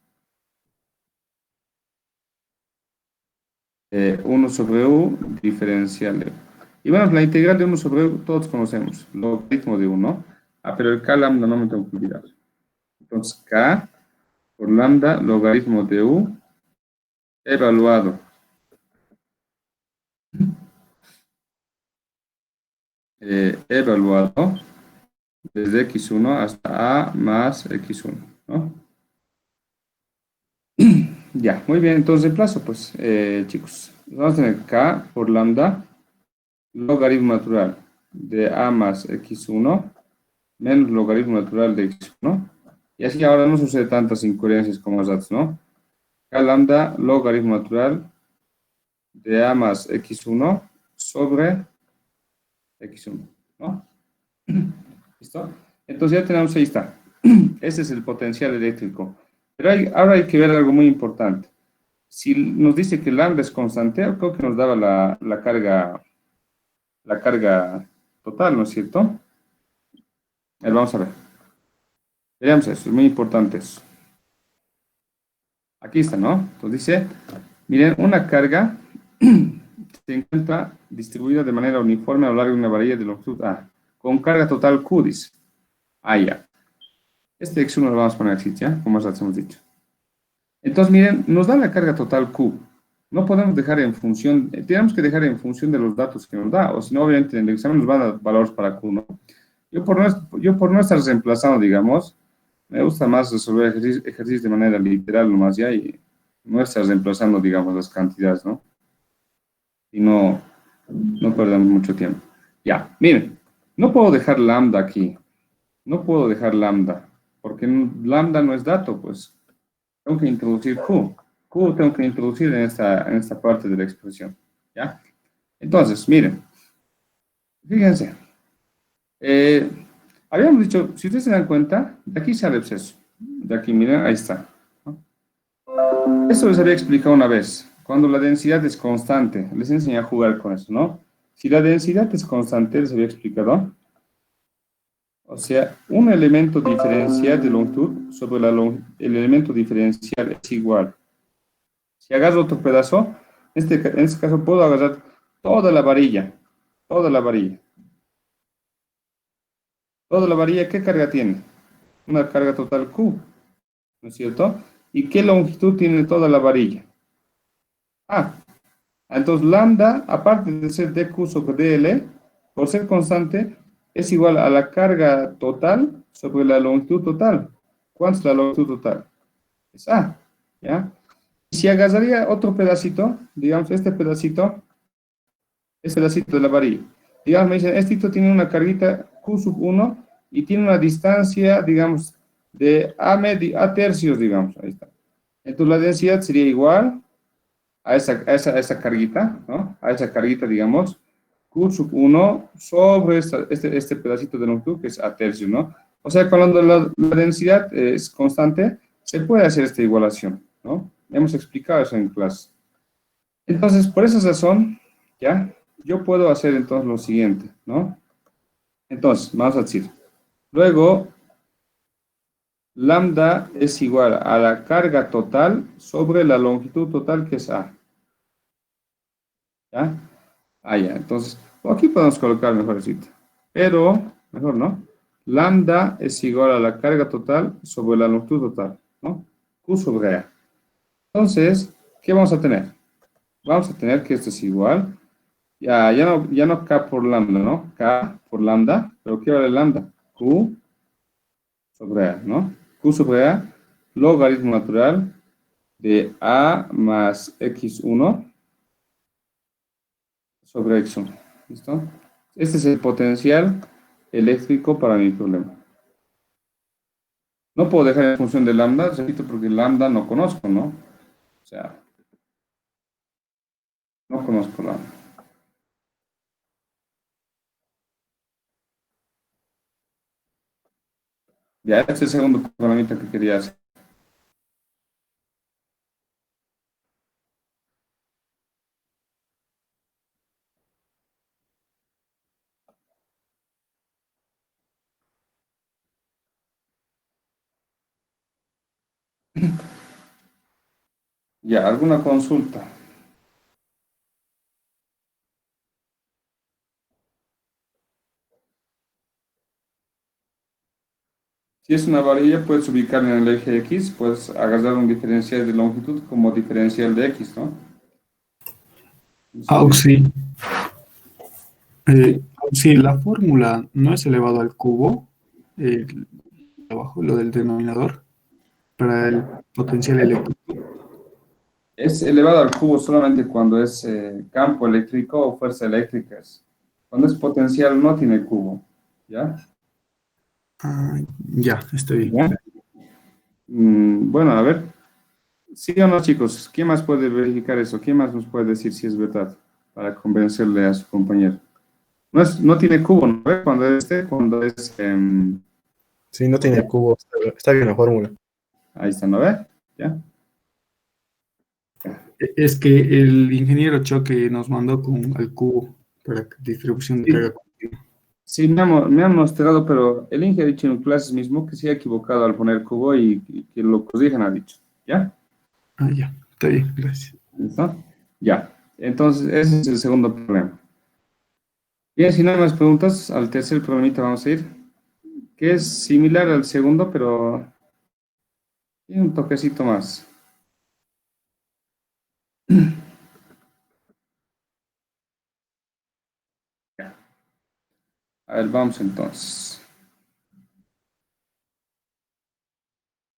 1 sobre u diferencial de u. Y bueno, la integral de 1 sobre u todos conocemos, logaritmo de 1. Pero el k lambda no me tengo que olvidar. Entonces k por lambda logaritmo de u evaluado evaluado desde x1 hasta a más x1, ¿no? Ya, muy bien, entonces el plazo, pues, chicos, vamos a tener k por lambda logaritmo natural de a más x1 menos logaritmo natural de x1. Y así ahora no sucede tantas incoherencias como los datos, ¿no? K lambda logaritmo natural de a más x1 sobre x1, ¿no? ¿Listo? Entonces ya tenemos, ahí está. Ese es el potencial eléctrico. Pero ahora hay que ver algo muy importante. Si nos dice que lambda es constante, creo que nos daba la carga total, ¿no es cierto? A ver, vamos a ver. Veamos eso, es muy importante eso. Aquí está, ¿no? Entonces dice, miren, una carga se encuentra distribuida de manera uniforme a lo largo de una varilla de longitud A, con carga total Q, dice. Ah, ya. Este x1 lo vamos a poner así, ¿ya? Como ya hemos dicho. Entonces, miren, nos da la carga total Q. No podemos dejar en función, tenemos que dejar en función de los datos que nos da, o si no, obviamente en el examen nos van a dar valores para Q, ¿no? Yo por no estar reemplazando, digamos, me gusta más resolver ejercicios de manera literal nomás ya y no estar reemplazando, digamos, las cantidades, ¿no? Y no perdemos mucho tiempo. Ya, miren, no puedo dejar lambda aquí. No puedo dejar lambda, porque lambda no es dato, pues. Tengo que introducir Q. Q tengo que introducir en esta parte de la expresión, ¿ya? Entonces, miren, fíjense. Eh, Habíamos dicho, si ustedes se dan cuenta, de aquí sale absceso. De aquí, miren, ahí está, ¿no? Esto les había explicado una vez. Cuando la densidad es constante, les enseñé a jugar con eso, ¿no? Si la densidad es constante, les había explicado, o sea, un elemento diferencial de longitud sobre el elemento diferencial es igual. Si agarro otro pedazo, en este caso puedo agarrar toda la varilla, toda la varilla. Toda la varilla, ¿qué carga tiene? Una carga total Q, ¿no es cierto? ¿Y qué longitud tiene toda la varilla? Ah, entonces lambda, aparte de ser dq sobre dl, por ser constante, es igual a la carga total sobre la longitud total. ¿Cuánto es la longitud total? Es A, ¿ya? Si agarraría otro pedacito, digamos este pedacito de la varilla, digamos, me dicen, este tiene una carguita Q sub 1 y tiene una distancia, digamos, de A tercios, digamos, ahí está. Entonces la densidad sería igual a esa carguita, ¿no? A esa carguita, digamos, Q sub 1 sobre este pedacito de longitud que es A tercios, ¿no? O sea, cuando la densidad es constante, se puede hacer esta igualación, ¿no? Hemos explicado eso en clase. Entonces, por esa razón, ¿ya? Yo puedo hacer entonces lo siguiente, ¿no? Entonces, vamos a decir, luego, lambda es igual a la carga total sobre la longitud total que es A. ¿Ya? Ah, ya. Entonces, aquí podemos colocar mejorcito. Pero, mejor, ¿no? Lambda es igual a la carga total sobre la longitud total, ¿no? Q sobre A. Entonces, ¿qué vamos a tener? Vamos a tener que esto es igual. Ya no K por lambda, ¿no? K por lambda. ¿Pero qué vale lambda? Q sobre A, ¿no? Q sobre A, logaritmo natural de A más X1 sobre X1. ¿Listo? Este es el potencial eléctrico para mi problema. No puedo dejar en función de lambda, repito, porque lambda no conozco, ¿no? O sea, no conozco lambda. Ya, este es el segundo programita que quería hacer. Ya, ¿alguna consulta? Si es una varilla, puedes ubicarla en el eje X, puedes agarrar un diferencial de longitud como diferencial de X, ¿no? Ah, sí. Sí, la fórmula no es elevado al cubo, abajo, lo del denominador, para el potencial eléctrico. Es elevado al cubo solamente cuando es campo eléctrico o fuerza eléctrica. Cuando es potencial no tiene cubo. ¿Ya? Ah, ya, estoy. ¿Ya? Bueno, a ver. ¿Sí o no, chicos? ¿Quién más puede verificar eso? ¿Quién más nos puede decir si es verdad? Para convencerle a su compañero. No tiene cubo, ¿no? Cuando es cuando es... Sí, no tiene cubo, está bien la fórmula. ahí está, ¿no ve? ¿Ya? Es que el ingeniero Choque nos mandó con al cubo para distribución de Sí, carga continua. sí, me han mostrado, pero el Inge ha dicho en clases mismo que se ha equivocado al poner cubo y que lo corrijan ha dicho. ¿Ya? Ah, ya, está bien, gracias. ¿Listo? Ya. Entonces, ese es el segundo problema. Bien, si no hay más preguntas, al tercer problemita vamos a ir, que es similar al segundo, pero tiene un toquecito más. Ya. A ver, vamos entonces.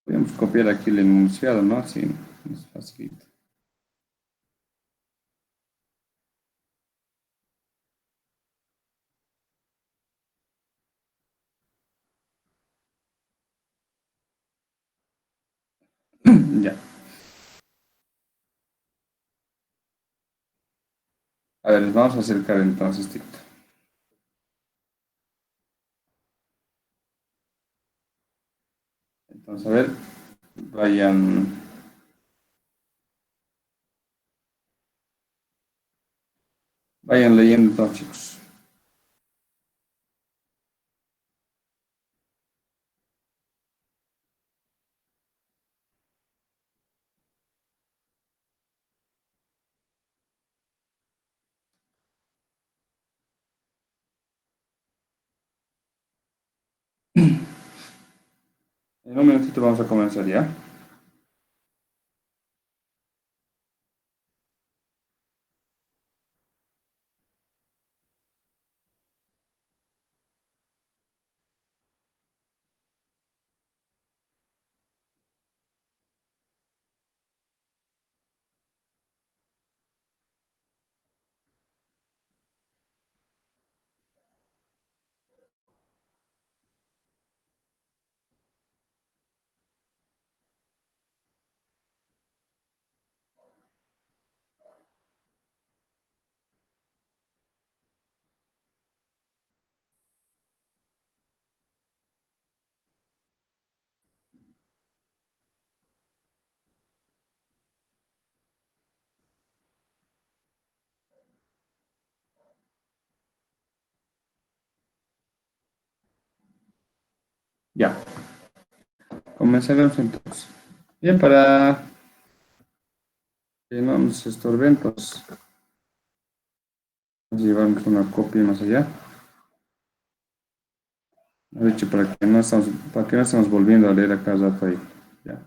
Podemos copiar aquí el enunciado, ¿no? Así nos facilita. Ya. A ver, les vamos a acercar entonces, Tito. Entonces, a ver, vayan, vayan leyendo todos, chicos. En un minutito vamos a comenzar ya. Ya, comenzaremos entonces. Bien, para que no nos estorben, pues vamos a llevarnos una copia más allá. De hecho, para que no estamos volviendo a leer a cada rato ahí. Ya.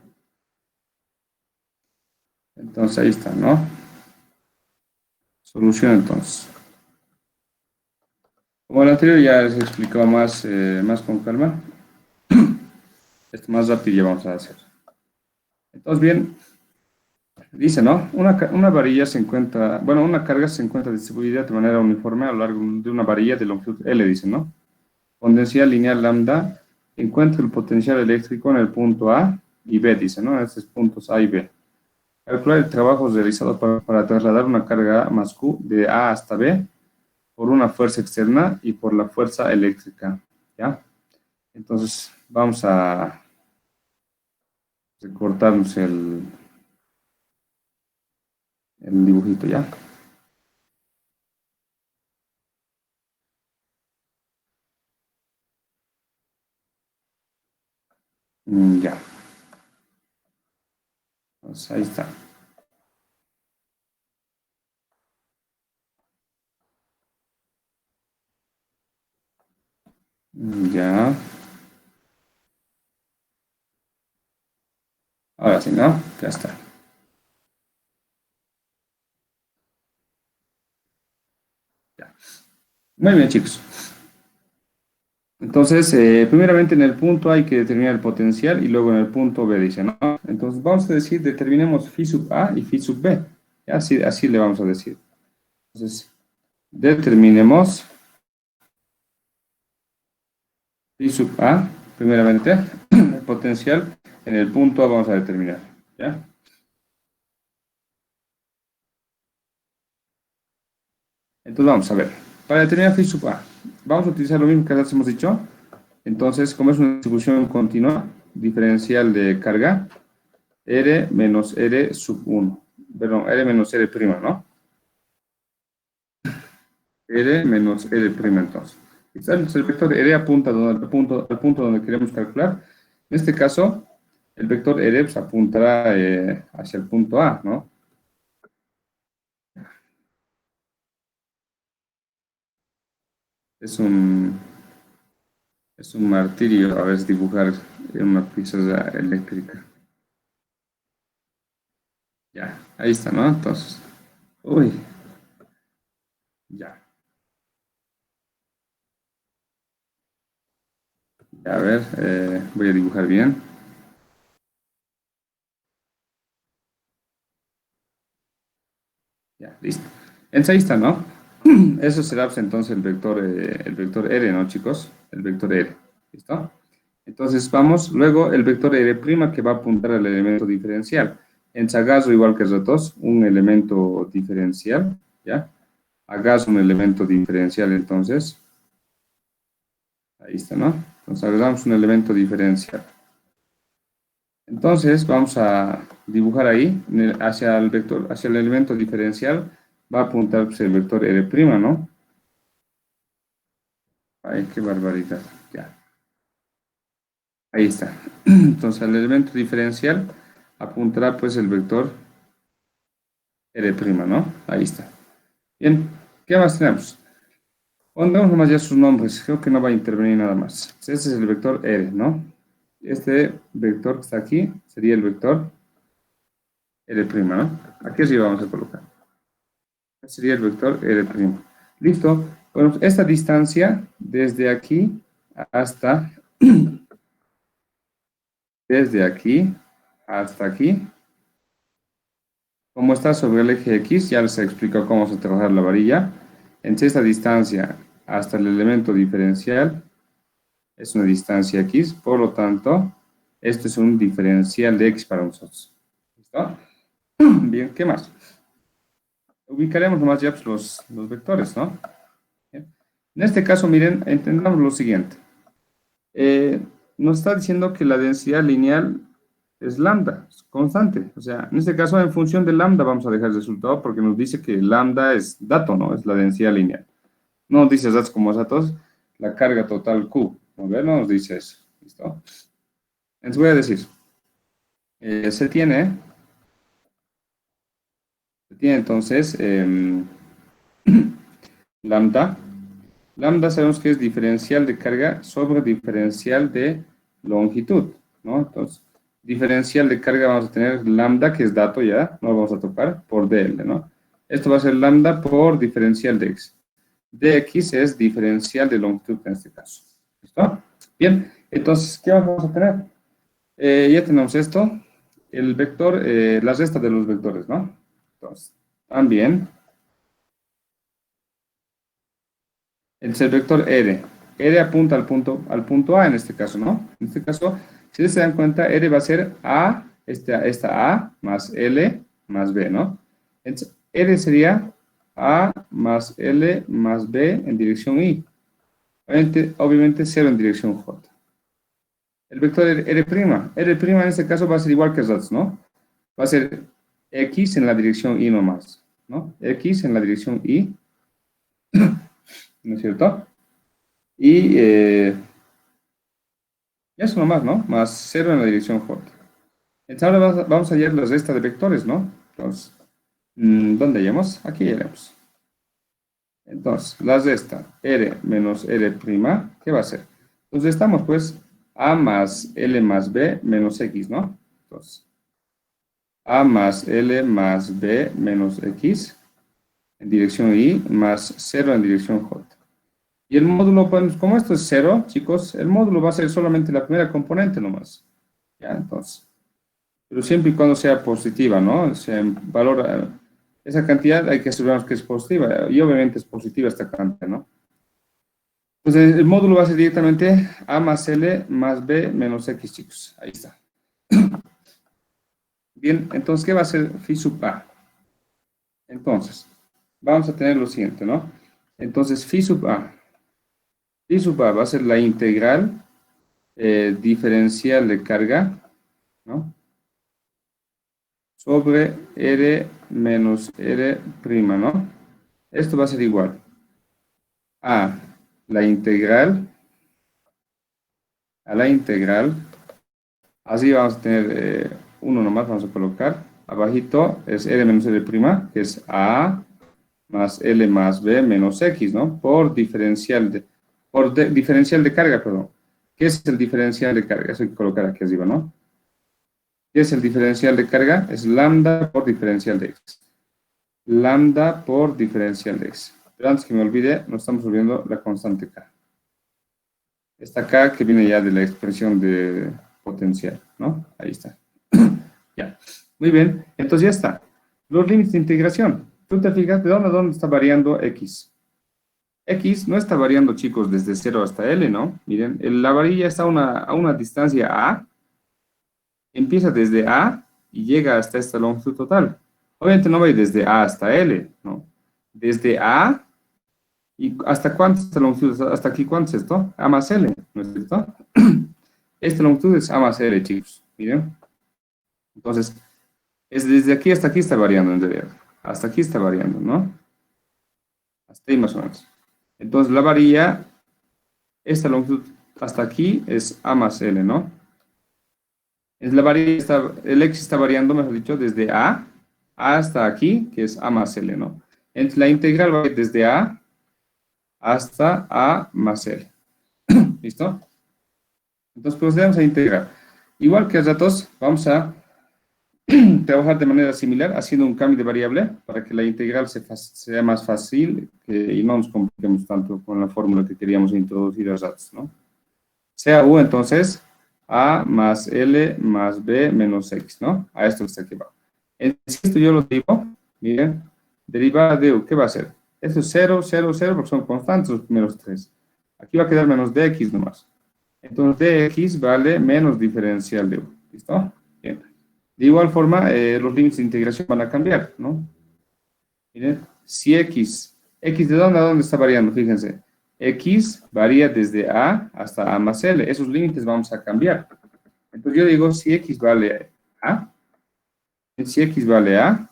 Entonces ahí está, ¿no? Solución entonces. Como el anterior ya les he explicado más con calma. Esto más rápido ya vamos a hacer. Entonces, bien, dice, ¿no? Una varilla se encuentra, bueno, una carga se encuentra distribuida de manera uniforme a lo largo de una varilla de longitud L, dice, ¿no? Con densidad lineal lambda, encuentra el potencial eléctrico en el punto A y B, dice, ¿no? Estos puntos A y B. Calcular el trabajo realizado para trasladar una carga más Q de A hasta B por una fuerza externa y por la fuerza eléctrica, ¿ya? Entonces, vamos a recortarnos el dibujito, ¿ya? Ya, pues ahí está. Ya, ahora sí, ¿no? Ya está. Ya. Muy bien, chicos. Entonces, primeramente en el punto A hay que determinar el potencial y luego en el punto B dice, ¿no? Entonces, vamos a decir, determinemos phi sub A y phi sub B. Así le vamos a decir. Entonces, determinemos phi sub A, primeramente, el potencial en el punto A vamos a determinar, ¿ya? Entonces, vamos a ver. Para determinar phi sub A, vamos a utilizar lo mismo que antes hemos dicho. Entonces, como es una distribución continua, diferencial de carga, R menos R sub 1. Perdón, R menos R prima, ¿no? R menos R prima, entonces. Entonces, el vector R apunta al punto donde queremos calcular. En este caso, el vector R pues, apuntará hacia el punto A, ¿no? Es un martirio a veces dibujar en una pizarra eléctrica. Ya, ahí está, ¿no? Entonces, uy, ya. A ver, voy a dibujar bien. Ya, listo. Entonces ahí está, ¿no? Eso será pues, entonces el vector R, ¿no, chicos? El vector R. ¿Listo? Entonces vamos, luego el vector R' que va a apuntar al elemento diferencial. En Sagazo, igual que Retos, un elemento diferencial, ¿ya? Hagas un elemento diferencial, entonces. Ahí está, ¿no? Entonces hagamos un elemento diferencial. Entonces vamos a dibujar ahí, hacia el vector, hacia el elemento diferencial, va a apuntar pues, el vector R', ¿no? Ay, qué barbaridad, ya. Ahí está. Entonces al elemento diferencial apuntará pues el vector R', ¿no? Ahí está. Bien, ¿qué más tenemos? Pongamos nomás ya sus nombres, creo que no va a intervenir nada más. Este es el vector R, ¿no? Este vector que está aquí sería el vector R', ¿no? Aquí arriba vamos a colocar. Este sería el vector R'. Listo. Bueno, esta distancia desde aquí hasta, desde aquí hasta aquí, como está sobre el eje X, ya les explico cómo se trabaja la varilla. Entre esta distancia hasta el elemento diferencial es una distancia X, por lo tanto, esto es un diferencial de X para nosotros. ¿Listo? Bien, ¿qué más? Ubicaremos nomás ya pues, los vectores, ¿no? Bien. En este caso, miren, entendamos lo siguiente. Nos está diciendo que la densidad lineal es lambda, es constante. O sea, en este caso, en función de lambda vamos a dejar el resultado porque nos dice que lambda es dato, ¿no? Es la densidad lineal. No nos dice datos como datos, la carga total Q. ¿No ve? No nos dice eso. ¿Listo? Les voy a decir, se tiene entonces lambda. Lambda sabemos que es diferencial de carga sobre diferencial de longitud, ¿no? Entonces, diferencial de carga vamos a tener lambda, que es dato ya, no lo vamos a tocar, por DL, ¿no? Esto va a ser lambda por diferencial de X. Dx es diferencial de longitud en este caso. ¿Listo? Bien, entonces, ¿qué vamos a tener? Ya tenemos esto, el vector, la resta de los vectores, ¿no? Entonces, también, es el vector R. R apunta al punto A en este caso, ¿no? En este caso, si se dan cuenta, R va a ser A, esta A más L más B, ¿no? Entonces, R sería A más L más B en dirección I. Obviamente 0 en dirección J. El vector R' en este caso va a ser igual que RATS, ¿no? Va a ser X en la dirección I nomás, ¿no? X en la dirección I, ¿no es cierto? Y eso nomás, ¿no? Más 0 en la dirección J. Entonces ahora vamos a hallar la resta de vectores, ¿no? Entonces, ¿dónde hallamos? Aquí hallamos. Entonces, la resta R menos R', ¿qué va a ser? Entonces estamos pues A más L más B menos X, ¿no? Entonces, A más L más B menos X en dirección I más 0 en dirección J. Y el módulo, pues, como esto es 0, chicos, el módulo va a ser solamente la primera componente nomás. ¿Ya? Entonces, pero siempre y cuando sea positiva, ¿no? O sea, valor, esa cantidad hay que asegurarnos que es positiva. Y obviamente es positiva esta cantidad, ¿no? Entonces, el módulo va a ser directamente A más L más B menos X, chicos. Ahí está. Bien, entonces, ¿qué va a ser phi sub A? Entonces, vamos a tener lo siguiente, ¿no? Entonces, phi sub A. Phi sub A va a ser la integral diferencial de carga, ¿no? Sobre R menos R prima, ¿no? Esto va a ser igual a la integral, así vamos a tener uno nomás, vamos a colocar, abajito es R menos R prima, que es A más L más B menos X, ¿no? Diferencial de carga, perdón. ¿Qué es el diferencial de carga? Eso hay que colocar aquí arriba, ¿no? ¿Qué es el diferencial de carga? Es lambda por diferencial de x. Lambda por diferencial de x. Pero antes que me olvide, nos estamos olvidando la constante k. Esta k que viene ya de la expresión de potencial, ¿no? Ahí está. Ya. Muy bien. Entonces ya está. Los límites de integración. Tú te fijas de dónde a dónde está variando x. X no está variando, chicos, desde 0 hasta L, ¿no? Miren, la varilla está a una distancia A. Empieza desde A y llega hasta esta longitud total. Obviamente no va a ir desde A hasta L, ¿no? Desde A, ¿y hasta cuánto es esta longitud? Hasta aquí, ¿cuánto es esto? A más L, ¿no es cierto? Esta longitud es A más L, chicos, miren. Entonces, es desde aquí hasta aquí está variando, en realidad. Hasta aquí está variando, ¿no? Hasta ahí más o menos. Entonces, la varilla, esta longitud hasta aquí es A más L, ¿no? Es la varilla, el x está variando, mejor dicho, desde A hasta aquí, que es A más L, ¿no? Entonces la integral va a ir desde A hasta A más L. ¿Listo? Entonces procedemos a integrar. Igual que los datos, vamos a trabajar de manera similar, haciendo un cambio de variable para que la integral sea más fácil y no nos compliquemos tanto con la fórmula que queríamos introducir a los datos, ¿no? Sea U, entonces, A más L más B menos X, ¿no? A esto que está aquí abajo. Si esto yo lo digo, miren, derivada de U, ¿qué va a ser? Esto es 0, 0, 0, porque son constantes los primeros tres. Aquí va a quedar menos dx nomás. Entonces dx vale menos diferencial de U, ¿listo? Bien. De igual forma, los límites de integración van a cambiar, ¿no? Miren, si x de dónde a dónde está variando, fíjense. X varía desde A hasta A más L. Esos límites vamos a cambiar. Entonces yo digo, si X vale A, si X vale A,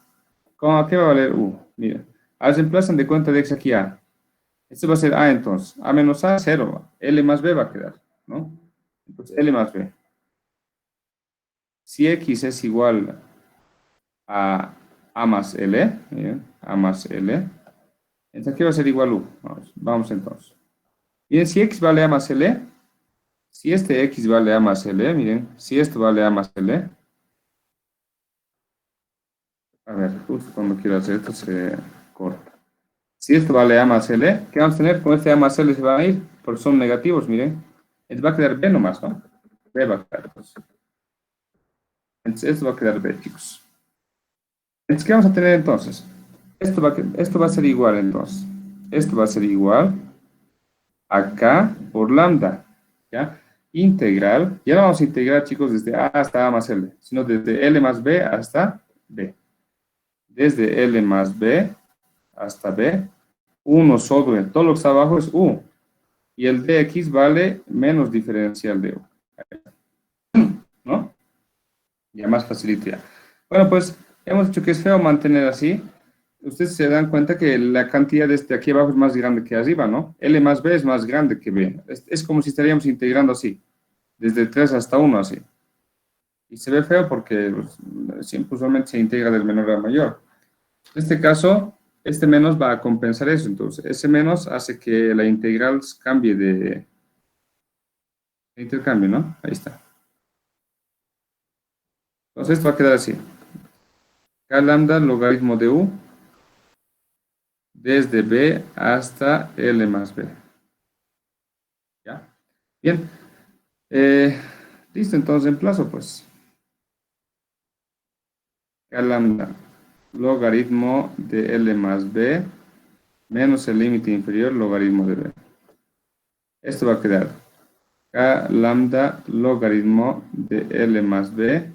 ¿qué va a valer U? Mira, ahora se emplazan de cuenta de X aquí A. Esto va a ser A entonces. A menos A, 0. L más B va a quedar, ¿no? Entonces L más B. Si X es igual a A más L, miren, A más L, entonces aquí va a ser igual U. Vamos entonces. Miren, si X vale A más L, si este X vale A más L, miren, si esto vale A más L, a ver, justo cuando quiero hacer esto se corta. Si esto vale A más L, ¿qué vamos a tener? Con este A más L se van a ir, porque son negativos, miren. Entonces va a quedar B nomás, ¿no? B va a quedar, entonces esto va a quedar B, chicos. Entonces, ¿qué vamos a tener entonces? Esto va a ser igual, entonces. Esto va a ser igual a K por lambda, ¿ya? Integral, ya no vamos a integrar, chicos, desde A hasta A más L, sino desde L más B hasta B. Desde L más B hasta B, 1 sobre todo lo que está abajo es U, y el dx vale menos diferencial de U, ¿no? Ya más facilito ya. Bueno, pues hemos dicho que es feo mantener así. Ustedes se dan cuenta que la cantidad de aquí abajo es más grande que arriba, ¿no? L más B es más grande que B. Es como si estaríamos integrando así, desde 3 hasta 1 así. Y se ve feo porque pues, siempre usualmente se integra del menor al mayor. En este caso, este menos va a compensar eso. Entonces, ese menos hace que la integral cambie de intercambio, ¿no? Ahí está. Entonces, esto va a quedar así. K lambda logaritmo de U desde B hasta L más B. Bien. Listo, entonces emplazo, pues. K lambda, logaritmo de L más B, menos el límite inferior, logaritmo de B. Esto va a quedar K lambda, logaritmo de L más B,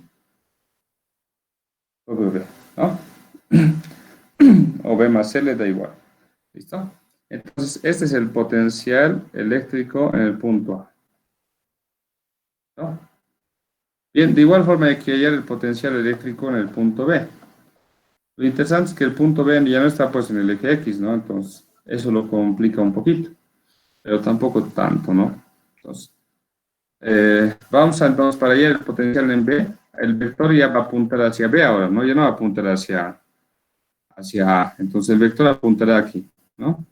sobre B, ¿no? O B más L, da igual. ¿Listo? Entonces, este es el potencial eléctrico en el punto A. ¿No? Bien, de igual forma hay que hallar el potencial eléctrico en el punto B. Lo interesante es que el punto B ya no está puesto en el eje X, ¿no? Entonces, eso lo complica un poquito, pero tampoco tanto, ¿no? Entonces, vamos para hallar el potencial en B. El vector ya va a apuntar hacia B ahora, ¿no? Ya no va a apuntar hacia A. Entonces, el vector apuntará aquí, ¿no?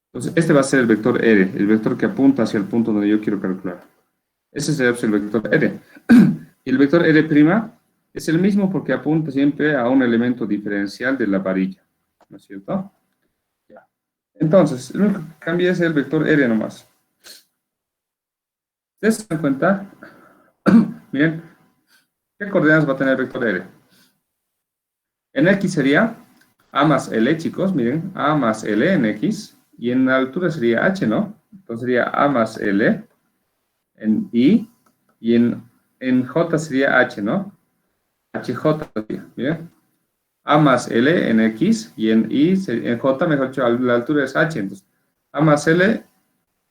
Entonces, este va a ser el vector R, el vector que apunta hacia el punto donde yo quiero calcular. Ese será el vector R. Y el vector R' es el mismo porque apunta siempre a un elemento diferencial de la varilla, ¿no es cierto? Ya. Entonces, lo único que cambia es el vector R nomás. ¿Ustedes se dan cuenta? Miren, ¿qué coordenadas va a tener el vector R? En X sería A más L, chicos, miren, A más L en X, y en la altura sería H, ¿no? Entonces sería A más L en Y, y en J sería H, ¿no? HJ, ¿bien? A más L en X, y en Y, en J, mejor dicho, la altura es H, entonces A más L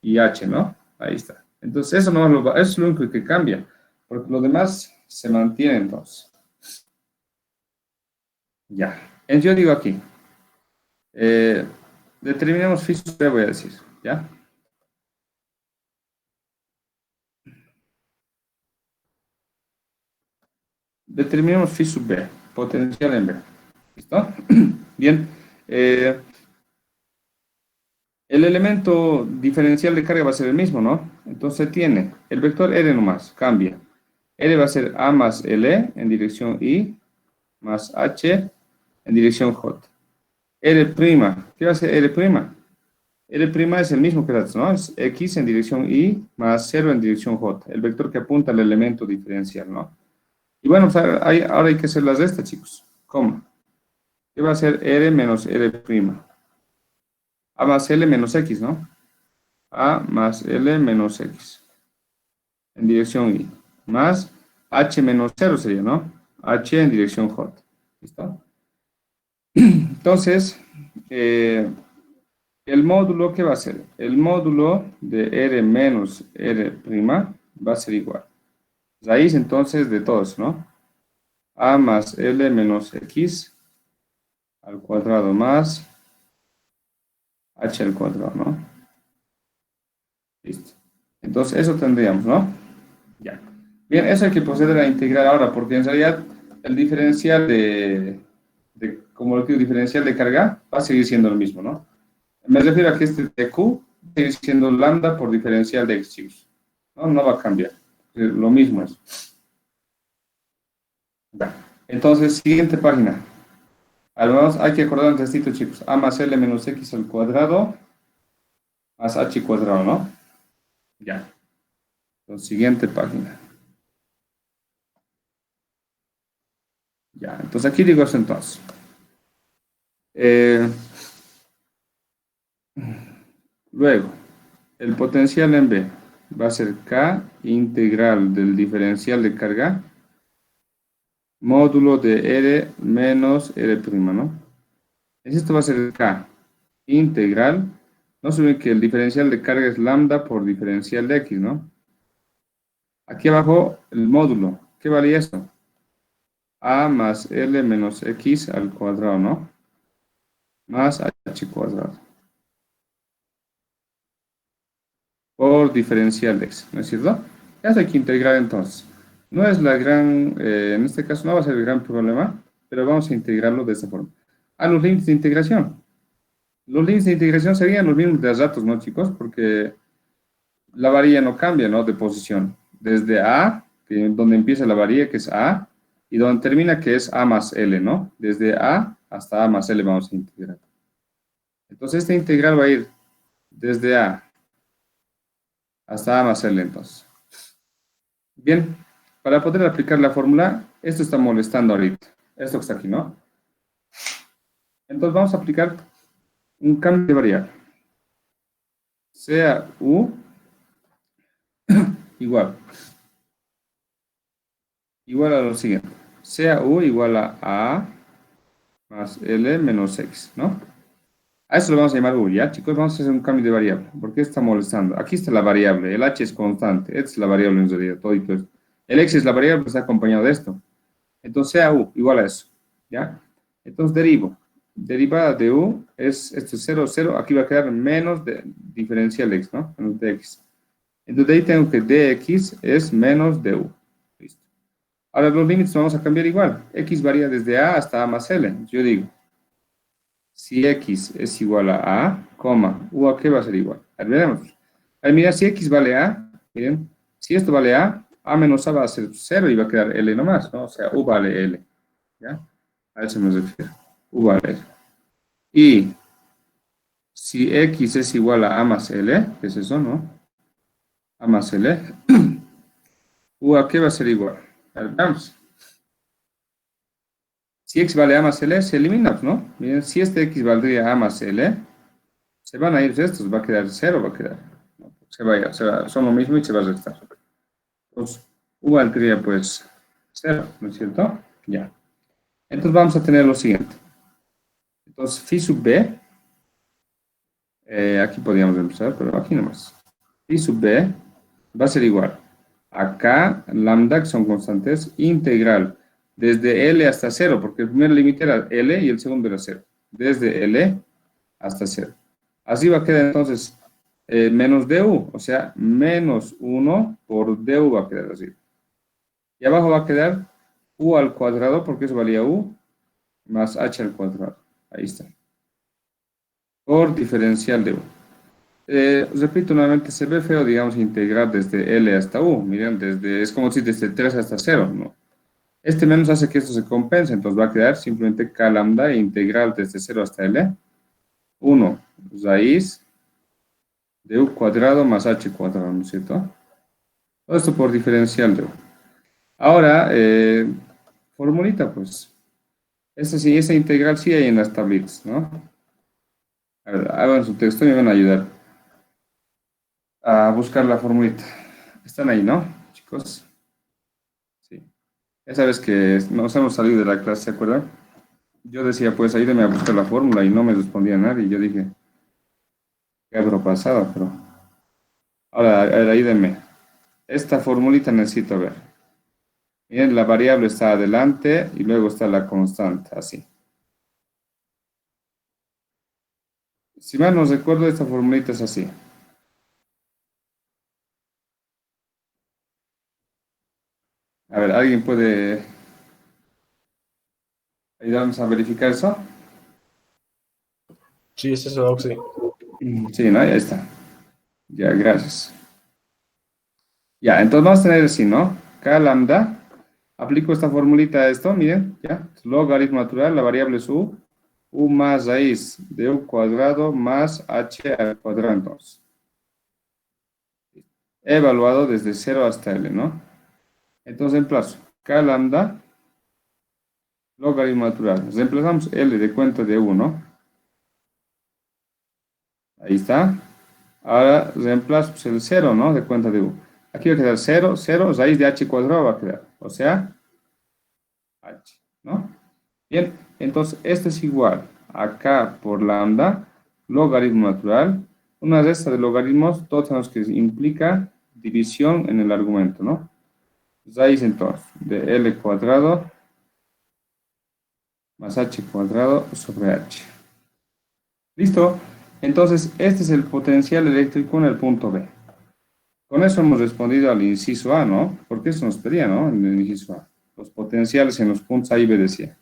y H, ¿no? Ahí está. Entonces eso, no eso es lo único que cambia, porque lo demás se mantiene entonces. Ya. Yo digo aquí, determinemos phi sub B, voy a decir, ¿ya? Determinemos phi sub B, potencial en B. ¿Listo? Bien. El elemento diferencial de carga va a ser el mismo, ¿no? Entonces tiene el vector R nomás, cambia. R va a ser A más L en dirección Y, más H en dirección J. R', ¿qué va a ser R'? R' es el mismo que antes, ¿no? Es X en dirección Y más 0 en dirección J, el vector que apunta al elemento diferencial, ¿no? Y bueno, pues ahora hay que hacer las de estas, chicos. ¿Cómo? ¿Qué va a ser R menos R'? A más L menos X, ¿no? A más L menos X en dirección Y, más H menos 0 sería, ¿no? H en dirección J. ¿Listo? Entonces, el módulo, ¿qué va a ser? El módulo de R menos R' va a ser igual. Raíz entonces de todos, ¿no? A más L menos X al cuadrado más H al cuadrado, ¿no? Listo. Entonces, eso tendríamos, ¿no? Ya. Bien, eso hay que proceder a integrar ahora, porque en realidad el diferencial como lo digo, diferencial de carga va a seguir siendo lo mismo, ¿no? Me refiero a que este de Q sigue siendo lambda por diferencial de X, chicos. ¿No? No va a cambiar. Lo mismo es. Ya. Entonces, siguiente página. Además, hay que acordar un testito, chicos. A más L menos X al cuadrado más H cuadrado, ¿no? Ya. Entonces, siguiente página. Ya. Entonces, aquí digo eso entonces. Luego, el potencial en B va a ser K integral del diferencial de carga módulo de R menos R', ¿no? Esto va a ser K integral. No se olviden que el diferencial de carga es lambda por diferencial de X, ¿no? Aquí abajo el módulo. ¿Qué valía esto? A más L menos X al cuadrado, ¿no? Más H cuadrado. Por diferencial de X, ¿no es cierto? Ya hay que integrar entonces. No es la gran, en este caso no va a ser el gran problema, pero vamos a integrarlo de esta forma. Los límites de integración. Los límites de integración serían los mismos de los datos, ¿no, chicos? Porque la varilla no cambia, ¿no? De posición. Desde A, donde empieza la varilla, que es A, y donde termina, que es A más L, ¿no? Desde A hasta A más L vamos a integrar. Entonces, este integral va a ir desde A hasta A más L entonces. Bien, para poder aplicar la fórmula, esto está molestando ahorita. Esto que está aquí, ¿no? Entonces vamos a aplicar un cambio de variable. Sea U igual. Igual a lo siguiente. Sea U igual a más L menos X, ¿no? A eso lo vamos a llamar U, ¿ya? Chicos, vamos a hacer un cambio de variable. ¿Por qué está molestando? Aquí está la variable. El H es constante. Esta es la variable en realidad. Todo y todo. El X es la variable que está acompañado de esto. Entonces sea U igual a eso, ¿ya? Entonces derivo. Derivada de U es, esto es 0, 0. Aquí va a quedar menos de diferencial X, ¿no? Menos de X. Entonces de ahí tengo que dx es menos du. Listo. Ahora los límites vamos a cambiar igual. X varía desde A hasta A más L. Yo digo, si X es igual a A, coma, ¿U a qué va a ser igual? A ver, veremos. A ver, mira, si X vale A, miren, si esto vale A menos A va a ser 0 y va a quedar L nomás, ¿no? O sea, U vale L, ¿ya? A eso me refiero. U vale L. Y si X es igual a más L, ¿qué es eso, no? A más L, ¿U a qué va a ser igual? A ver, veamos. Si X vale A más L, se elimina, ¿no? Miren, si este X valdría A más L, se van a ir estos, va a quedar 0, va a quedar. ¿No? Son lo mismo y se va a restar. Entonces, U valdría pues 0, ¿no es cierto? Ya. Entonces vamos a tener lo siguiente. Entonces, phi sub B, aquí podríamos empezar, pero aquí nomás. Phi sub B va a ser igual. Acá, lambda, que son constantes, integral, desde L hasta 0, porque el primer límite era L y el segundo era 0. Desde L hasta 0. Así va a quedar entonces menos du, o sea, menos 1 por du va a quedar así. Y abajo va a quedar u al cuadrado, porque eso valía u, más h al cuadrado. Ahí está. Por diferencial de u. Repito nuevamente, se ve feo, digamos, integrar desde L hasta U. Miren, es como si desde 3 hasta 0, ¿no? Este menos hace que esto se compense, entonces va a quedar simplemente k lambda integral desde 0 hasta L. 1 raíz de U cuadrado más H cuadrado, ¿no es cierto? Todo esto por diferencial de U. Ahora, formulita, pues. Esta sí, esa integral sí hay en las tablitas, ¿no? A ver, hagan su texto y me van a ayudar a buscar la formulita. Están ahí, ¿no, chicos? Sí. Esa vez que nos hemos salido de la clase, ¿se acuerdan? Yo decía, pues ayúdame a buscar la fórmula y no me respondía nadie. Yo dije, ¿qué habrá pasado? Pero ahora, a ver, ayúdenme. Esta formulita necesito ver. Miren, la variable está adelante y luego está la constante, así. Si mal no recuerdo, esta formulita es así. A ver, ¿alguien puede ayudarnos a verificar eso? Sí, es eso, Oxy. Sí, ¿no? Ya está. Ya, gracias. Ya, entonces vamos a tener así, ¿no? K lambda. Aplico esta formulita a esto, miren, ya. Logaritmo natural, la variable es u. U más raíz de u cuadrado más h al cuadrado, entonces. He evaluado desde 0 hasta L, ¿no? Entonces reemplazo K lambda, logaritmo natural. Reemplazamos L de cuenta de u, ¿no? Ahí está. Ahora reemplazo pues, el 0, ¿no? De cuenta de u. Aquí va a quedar 0, 0, raíz de h cuadrado va a quedar. O sea, h, ¿no? Bien, entonces este es igual a k por lambda, logaritmo natural. Una resta de logaritmos, todos sabemos que implica división en el argumento, ¿no? Raíz entonces de L cuadrado más H cuadrado sobre H. ¿Listo? Entonces, este es el potencial eléctrico en el punto B. Con eso hemos respondido al inciso A, ¿no? Porque eso nos pedía, ¿no? En el inciso A. Los potenciales en los puntos A y B decía.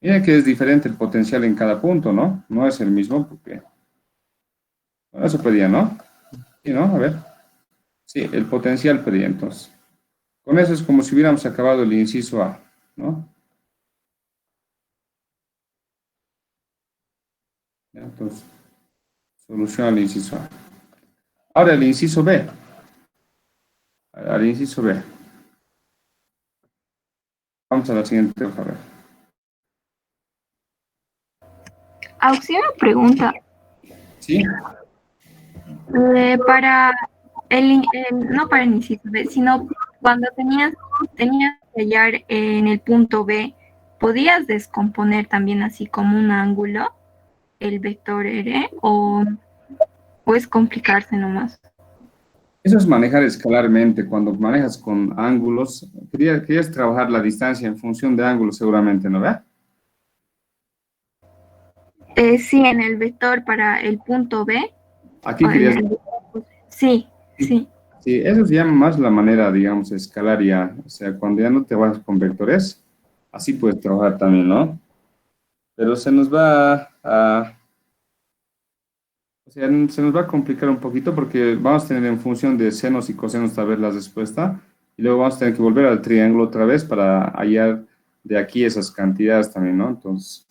Miren que es diferente el potencial en cada punto, ¿no? No es el mismo porque... Bueno, eso pedía, ¿no? Sí, ¿no? A ver. Sí, el potencial pedía entonces. Con eso es como si hubiéramos acabado el inciso A, ¿no? Entonces, solución al inciso A. Ahora el inciso B. al inciso B. Vamos a la siguiente hoja, a ver. Auxilio pregunta. ¿Sí? Para no para el inciso B, sino cuando tenías que hallar en el punto B, ¿podías descomponer también así como un ángulo el vector R o es complicarse nomás? Eso es manejar escalarmente. Cuando manejas con ángulos, querías trabajar la distancia en función de ángulos seguramente, ¿no ve? Sí, en el vector para el punto B. Aquí querías... Sí, sí. Sí, eso se llama más la manera, digamos, escalar ya. O sea, cuando ya no te vas con vectores, así puedes trabajar también, ¿no? Pero se nos va a... O sea, se nos va a complicar un poquito porque vamos a tener en función de senos y cosenos tal vez la respuesta y luego vamos a tener que volver al triángulo otra vez para hallar de aquí esas cantidades también, ¿no? Entonces,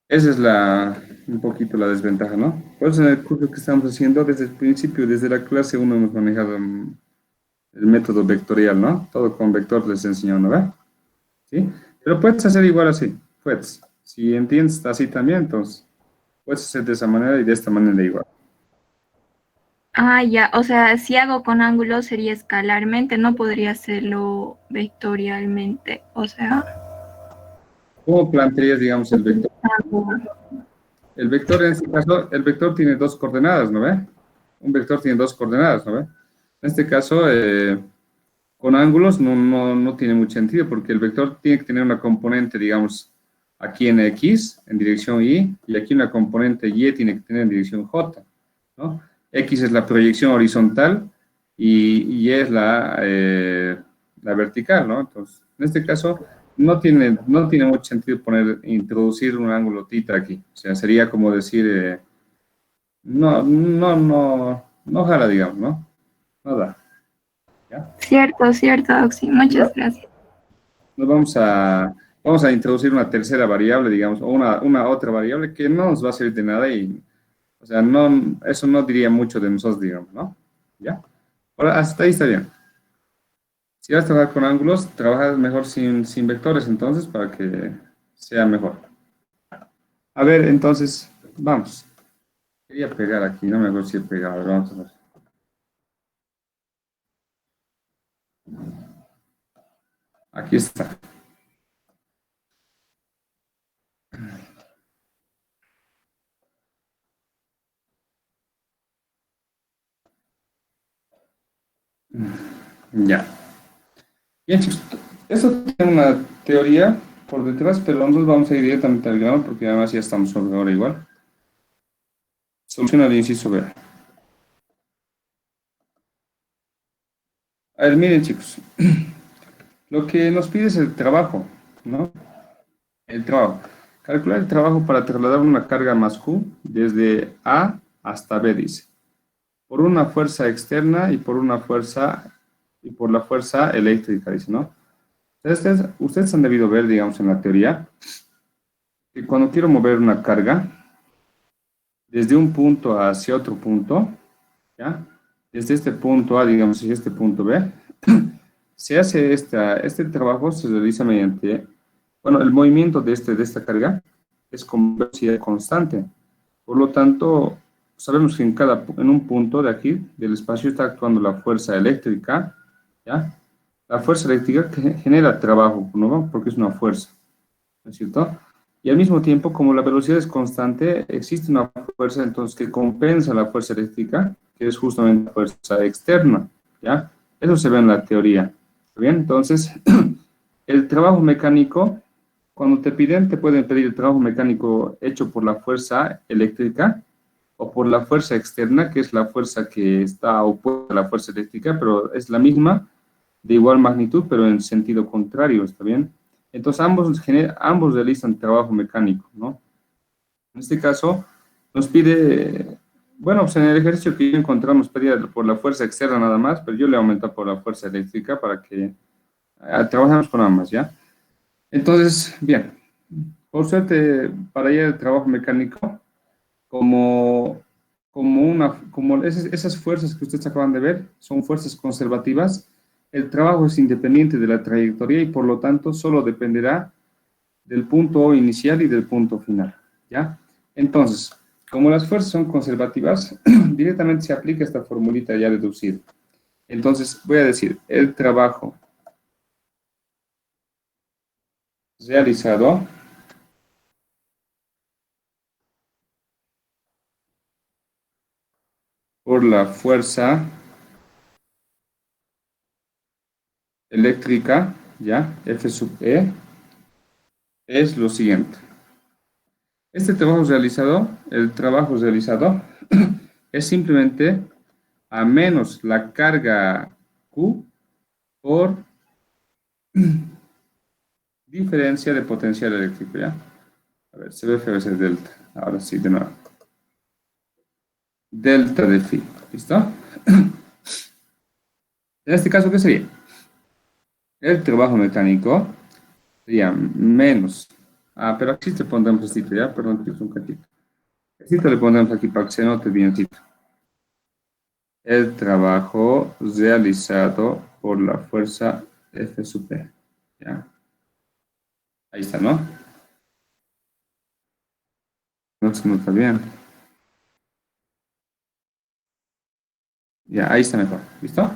esa es un poquito la desventaja, ¿no? Por eso en el curso que estamos haciendo desde el principio, desde la clase uno hemos manejado el método vectorial, ¿no? Todo con vector les enseñó, ¿no ve? ¿Sí? Pero puedes hacer igual así, puedes. Si entiendes así también, entonces puedes hacer de esa manera y de esta manera igual. Ah, ya, o sea, si hago con ángulos sería escalarmente, no podría hacerlo vectorialmente, o sea. ¿Cómo plantearías, digamos, el vector? El vector, en este caso, el vector tiene dos coordenadas, ¿no ve? Un vector tiene dos coordenadas, ¿no ve? En este caso, con ángulos no tiene mucho sentido porque el vector tiene que tener una componente, digamos, aquí en X, en dirección Y, y aquí una componente Y tiene que tener en dirección J, ¿no? X es la proyección horizontal y Y es la vertical, ¿no? Entonces, en este caso, no tiene mucho sentido introducir un ángulo tita aquí. O sea, sería como decir, no jala, digamos, ¿no? No da. ¿Ya? Cierto, Oxy, muchas gracias. Nos vamos a introducir una tercera variable, digamos, o una otra variable que no nos va a servir de nada y, o sea, eso no diría mucho de nosotros, digamos, ¿no? ¿Ya? Ahora, hasta ahí está bien. Si vas a trabajar con ángulos, trabajas mejor sin vectores, entonces, para que sea mejor. A ver, entonces, vamos. Quería pegar aquí, no me acuerdo si he pegado, a ver, vamos a ver. Aquí está. Ya. Bien, chicos. Esto tiene una teoría por detrás, pero nosotros vamos a ir directamente al grano porque además ya estamos sobre ahora igual. Soluciona el inciso B. A ver, miren, chicos. Lo que nos pide es el trabajo, ¿no? El trabajo. Calcular el trabajo para trasladar una carga más Q desde A hasta B, dice. Por una fuerza externa y por la fuerza eléctrica, dice, ¿no? Ustedes han debido ver, digamos, en la teoría, que cuando quiero mover una carga desde un punto hacia otro punto, ¿ya? Desde este punto A, digamos, hacia este punto B, se hace este trabajo, se realiza mediante, bueno, el movimiento de esta carga es con velocidad constante. Por lo tanto, sabemos que en un punto de aquí, del espacio, está actuando la fuerza eléctrica, ¿ya? La fuerza eléctrica que genera trabajo, ¿no? Porque es una fuerza, ¿no es cierto? Y al mismo tiempo, como la velocidad es constante, existe una fuerza entonces que compensa la fuerza eléctrica, que es justamente la fuerza externa, ¿ya? Eso se ve en la teoría, ¿bien? Entonces, el trabajo mecánico, cuando te pueden pedir el trabajo mecánico hecho por la fuerza eléctrica o por la fuerza externa, que es la fuerza que está opuesta a la fuerza eléctrica, pero es la misma, de igual magnitud, pero en sentido contrario, ¿está bien? Entonces, ambos realizan trabajo mecánico, ¿no? En este caso, nos pide, bueno, pues en el ejercicio que yo encontramos pedía por la fuerza externa nada más, pero yo le aumento por la fuerza eléctrica para que trabajemos con ambas, ¿ya? Entonces, bien, por suerte, para ir al trabajo mecánico, como como esas fuerzas que ustedes acaban de ver son fuerzas conservativas, el trabajo es independiente de la trayectoria y por lo tanto solo dependerá del punto inicial y del punto final, ¿ya? Entonces, como las fuerzas son conservativas, directamente se aplica esta formulita ya deducida. Entonces, voy a decir, el trabajo realizado por la fuerza eléctrica, ¿ya? F sub E, es lo siguiente. El trabajo realizado, es simplemente a menos la carga Q por diferencia de potencial eléctrico, ¿ya? A ver, se ve feo ese delta. Ahora sí, de nuevo. Delta de phi, ¿listo? En este caso, ¿qué sería? El trabajo mecánico sería menos. Pero aquí te pondremos así, ¿ya? Perdón, que es un cachito. Así te le pondremos aquí para que se note bien. El trabajo realizado por la fuerza F sub P, ¿ya? Ahí está, ¿no? No se nota bien. Ya, ahí está mejor. ¿Listo?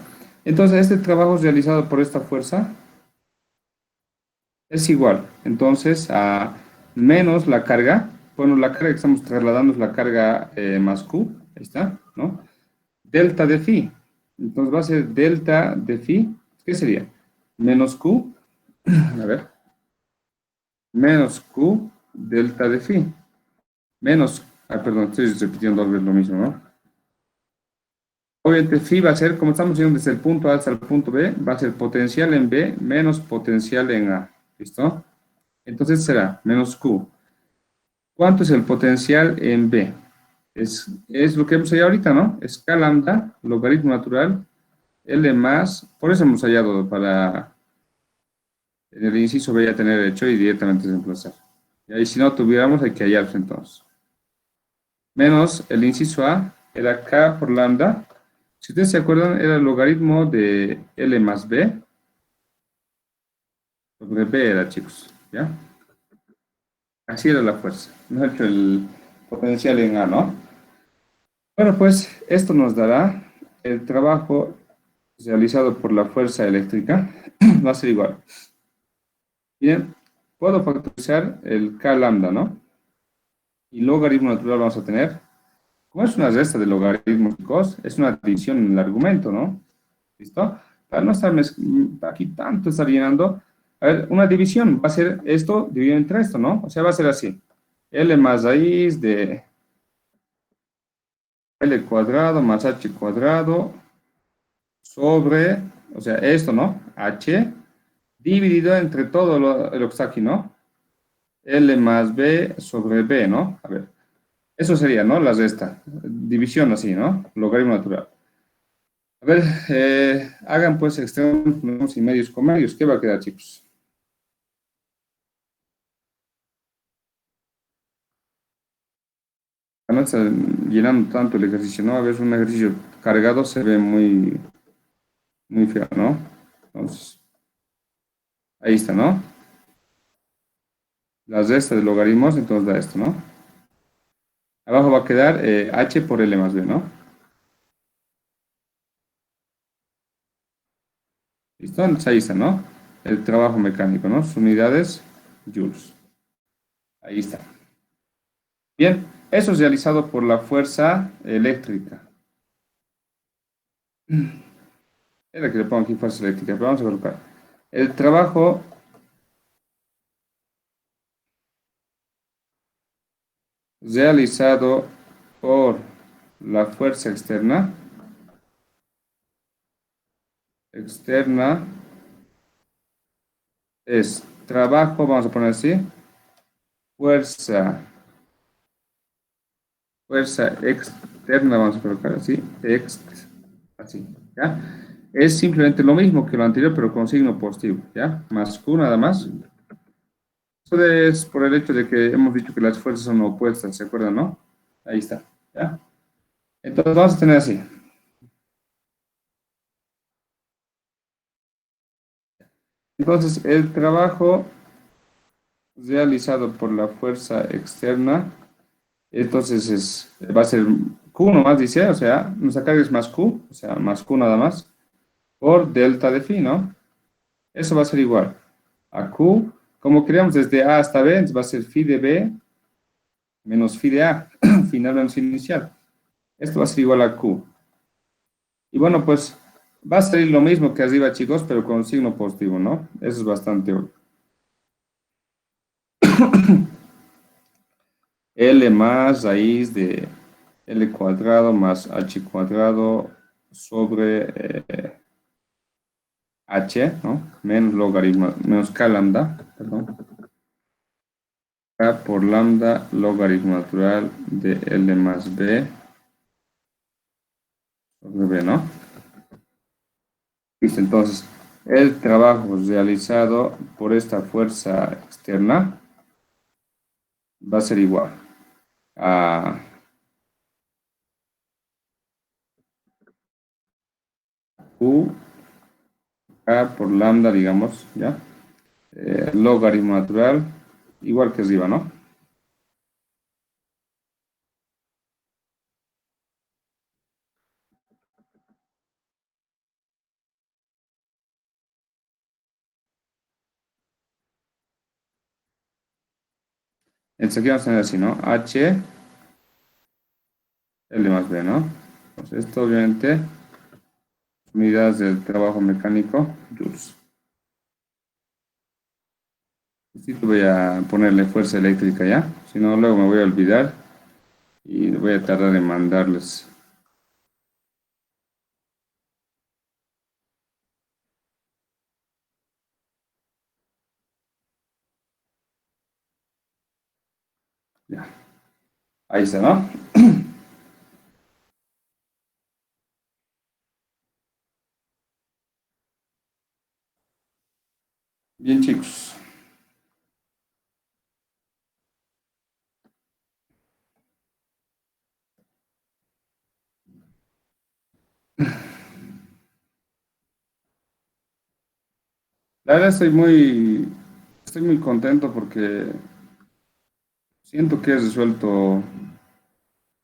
Entonces, este trabajo realizado por esta fuerza es igual. Entonces, a menos la carga. Bueno, la carga que estamos trasladando es la carga más Q. Ahí está, ¿no? Delta de phi. Entonces va a ser delta de phi. ¿Qué sería? Menos Q. A ver. Menos Q delta de phi. Menos. Perdón, estoy repitiendo dos veces lo mismo, ¿no? Obviamente, phi va a ser, como estamos yendo desde el punto A hasta el punto B, va a ser potencial en B menos potencial en A. ¿Listo? Entonces será menos Q. ¿Cuánto es el potencial en B? Es lo que hemos hallado ahorita, ¿no? Es K lambda, logaritmo natural, L más, por eso hemos hallado para en el inciso B ya tener hecho y directamente desemplazar. Y ahí si no tuviéramos, hay que hallarse entonces. Menos el inciso A, era K por lambda. Si ustedes se acuerdan, era el logaritmo de L más B. Sobre B era, chicos, ¿ya? Así era la fuerza. No es el potencial en A, ¿no? Bueno, pues esto nos dará el trabajo realizado por la fuerza eléctrica. Va a ser igual. Bien, puedo factorizar el K lambda, ¿no? Y logaritmo natural vamos a tener. Como es una resta de logaritmos, chicos, es una división en el argumento, ¿no? ¿Listo? Para no estar aquí tanto estar llenando. A ver, una división va a ser esto dividido entre esto, ¿no? O sea, va a ser así. L más raíz de L cuadrado más H cuadrado sobre, o sea, esto, ¿no? H dividido entre todo lo que está aquí, ¿no? L más B sobre B, ¿no? A ver. Eso sería, ¿no? La resta. División así, ¿no? Logaritmo natural. A ver, hagan pues extremos y medios con medios. ¿Qué va a quedar, chicos? Para no estar llenando tanto el ejercicio, ¿no? A ver, un ejercicio cargado se ve muy, muy feo, ¿no? Entonces, ahí está, ¿no? La resta de logaritmos, entonces da esto, ¿no? Abajo va a quedar H por L más B, ¿no? ¿Listo? Entonces ahí está, ¿no? El trabajo mecánico, ¿no? Sus unidades, joules. Ahí está. Bien, eso es realizado por la fuerza eléctrica. Era que le pongo aquí fuerza eléctrica, pero vamos a colocar. El trabajo realizado por la fuerza externa es trabajo, vamos a poner así, fuerza externa, vamos a colocar así, así, ¿ya? Es simplemente lo mismo que lo anterior, pero con signo positivo, ¿ya? Más Q nada más. Eso es por el hecho de que hemos dicho que las fuerzas son opuestas, ¿se acuerdan, no? Ahí está, ¿ya? Entonces vamos a tener así. Entonces, el trabajo realizado por la fuerza externa, entonces va a ser Q nomás, dice, o sea, nuestra carga es más Q, o sea, más Q nada más, por delta de phi, ¿no? Eso va a ser igual a Q, como creamos desde A hasta B, va a ser phi de B menos phi de A, final menos inicial. Esto va a ser igual a Q. Y bueno, pues va a salir lo mismo que arriba, chicos, pero con signo positivo, ¿no? Eso es bastante obvio. L más raíz de L cuadrado más H cuadrado sobre H, ¿no? Menos logaritmo, menos K lambda, perdón. K por lambda logaritmo natural de L más B sobre B, ¿no? Listo, entonces, el trabajo realizado por esta fuerza externa va a ser igual a Q, K por lambda, digamos, ¿ya? Logaritmo natural, igual que arriba, ¿no? Entonces aquí vamos a tener así, ¿no? H, L más B, ¿no? Entonces esto obviamente, unidades del trabajo mecánico, joules. Sí, voy a ponerle fuerza eléctrica ya, si no luego me voy a olvidar y voy a tardar en mandarles. Ya, ahí está, ¿no? Bien, chicos. La verdad estoy muy contento porque siento que he resuelto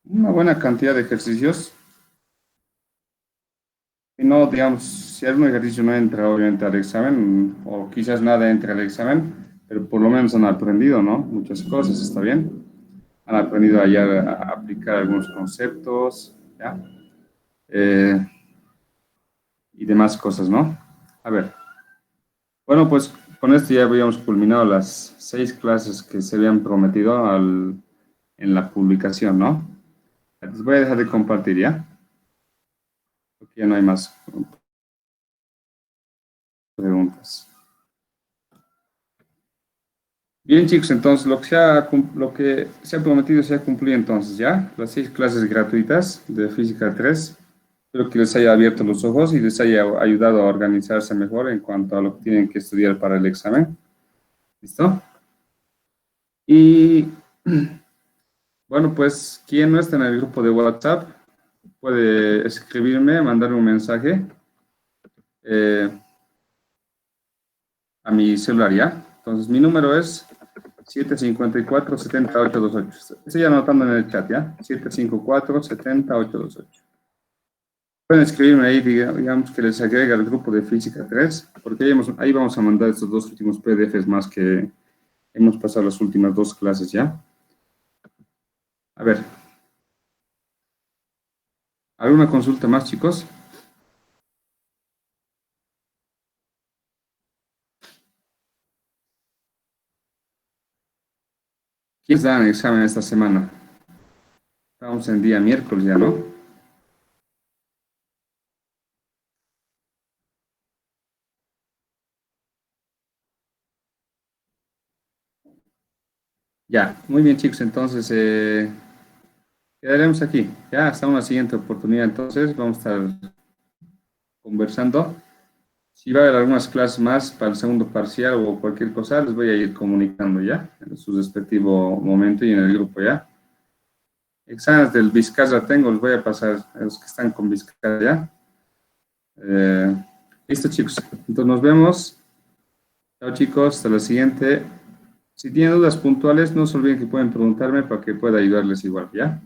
una buena cantidad de ejercicios. Y no, digamos, si algún ejercicio no entra obviamente al examen, o quizás nada entra al examen, pero por lo menos han aprendido, ¿no? Muchas cosas, ¿está bien? Han aprendido a aplicar algunos conceptos, ¿ya? Eh, y demás cosas, ¿no? A ver, bueno, pues con esto ya habíamos culminado las 6 clases que se habían prometido en la publicación, ¿no? Les voy a dejar de compartir, ¿ya? Porque ya no hay más preguntas. Bien, chicos, entonces lo que se ha prometido se ha cumplido entonces, ¿ya? Las 6 clases gratuitas de Física 3. Espero que les haya abierto los ojos y les haya ayudado a organizarse mejor en cuanto a lo que tienen que estudiar para el examen. ¿Listo? Y bueno, pues quien no está en el grupo de WhatsApp puede escribirme, mandarme un mensaje a mi celular, ¿ya? Entonces mi número es 754-70828. Estoy anotando en el chat, ¿ya? 754-70828. Pueden escribirme ahí, digamos que les agrega al grupo de Física 3, porque ahí vamos a mandar estos 2 últimos PDFs más que hemos pasado las últimas 2 clases, ¿ya? A ver. ¿Alguna consulta más, chicos? ¿Quiénes dan examen esta semana? Estamos en día miércoles ya, ¿no? Ya, muy bien, chicos, entonces quedaremos aquí. Ya, hasta una siguiente oportunidad, entonces vamos a estar conversando. Si va a haber algunas clases más para el segundo parcial o cualquier cosa, les voy a ir comunicando ya, en su respectivo momento y en el grupo ya. exámenes del Vizcaya tengo, los voy a pasar a los que están con Vizcaya. Listo, chicos. Entonces nos vemos. Chao, chicos. Hasta la siguiente. Si tienen dudas puntuales, no se olviden que pueden preguntarme para que pueda ayudarles igual, ¿ya?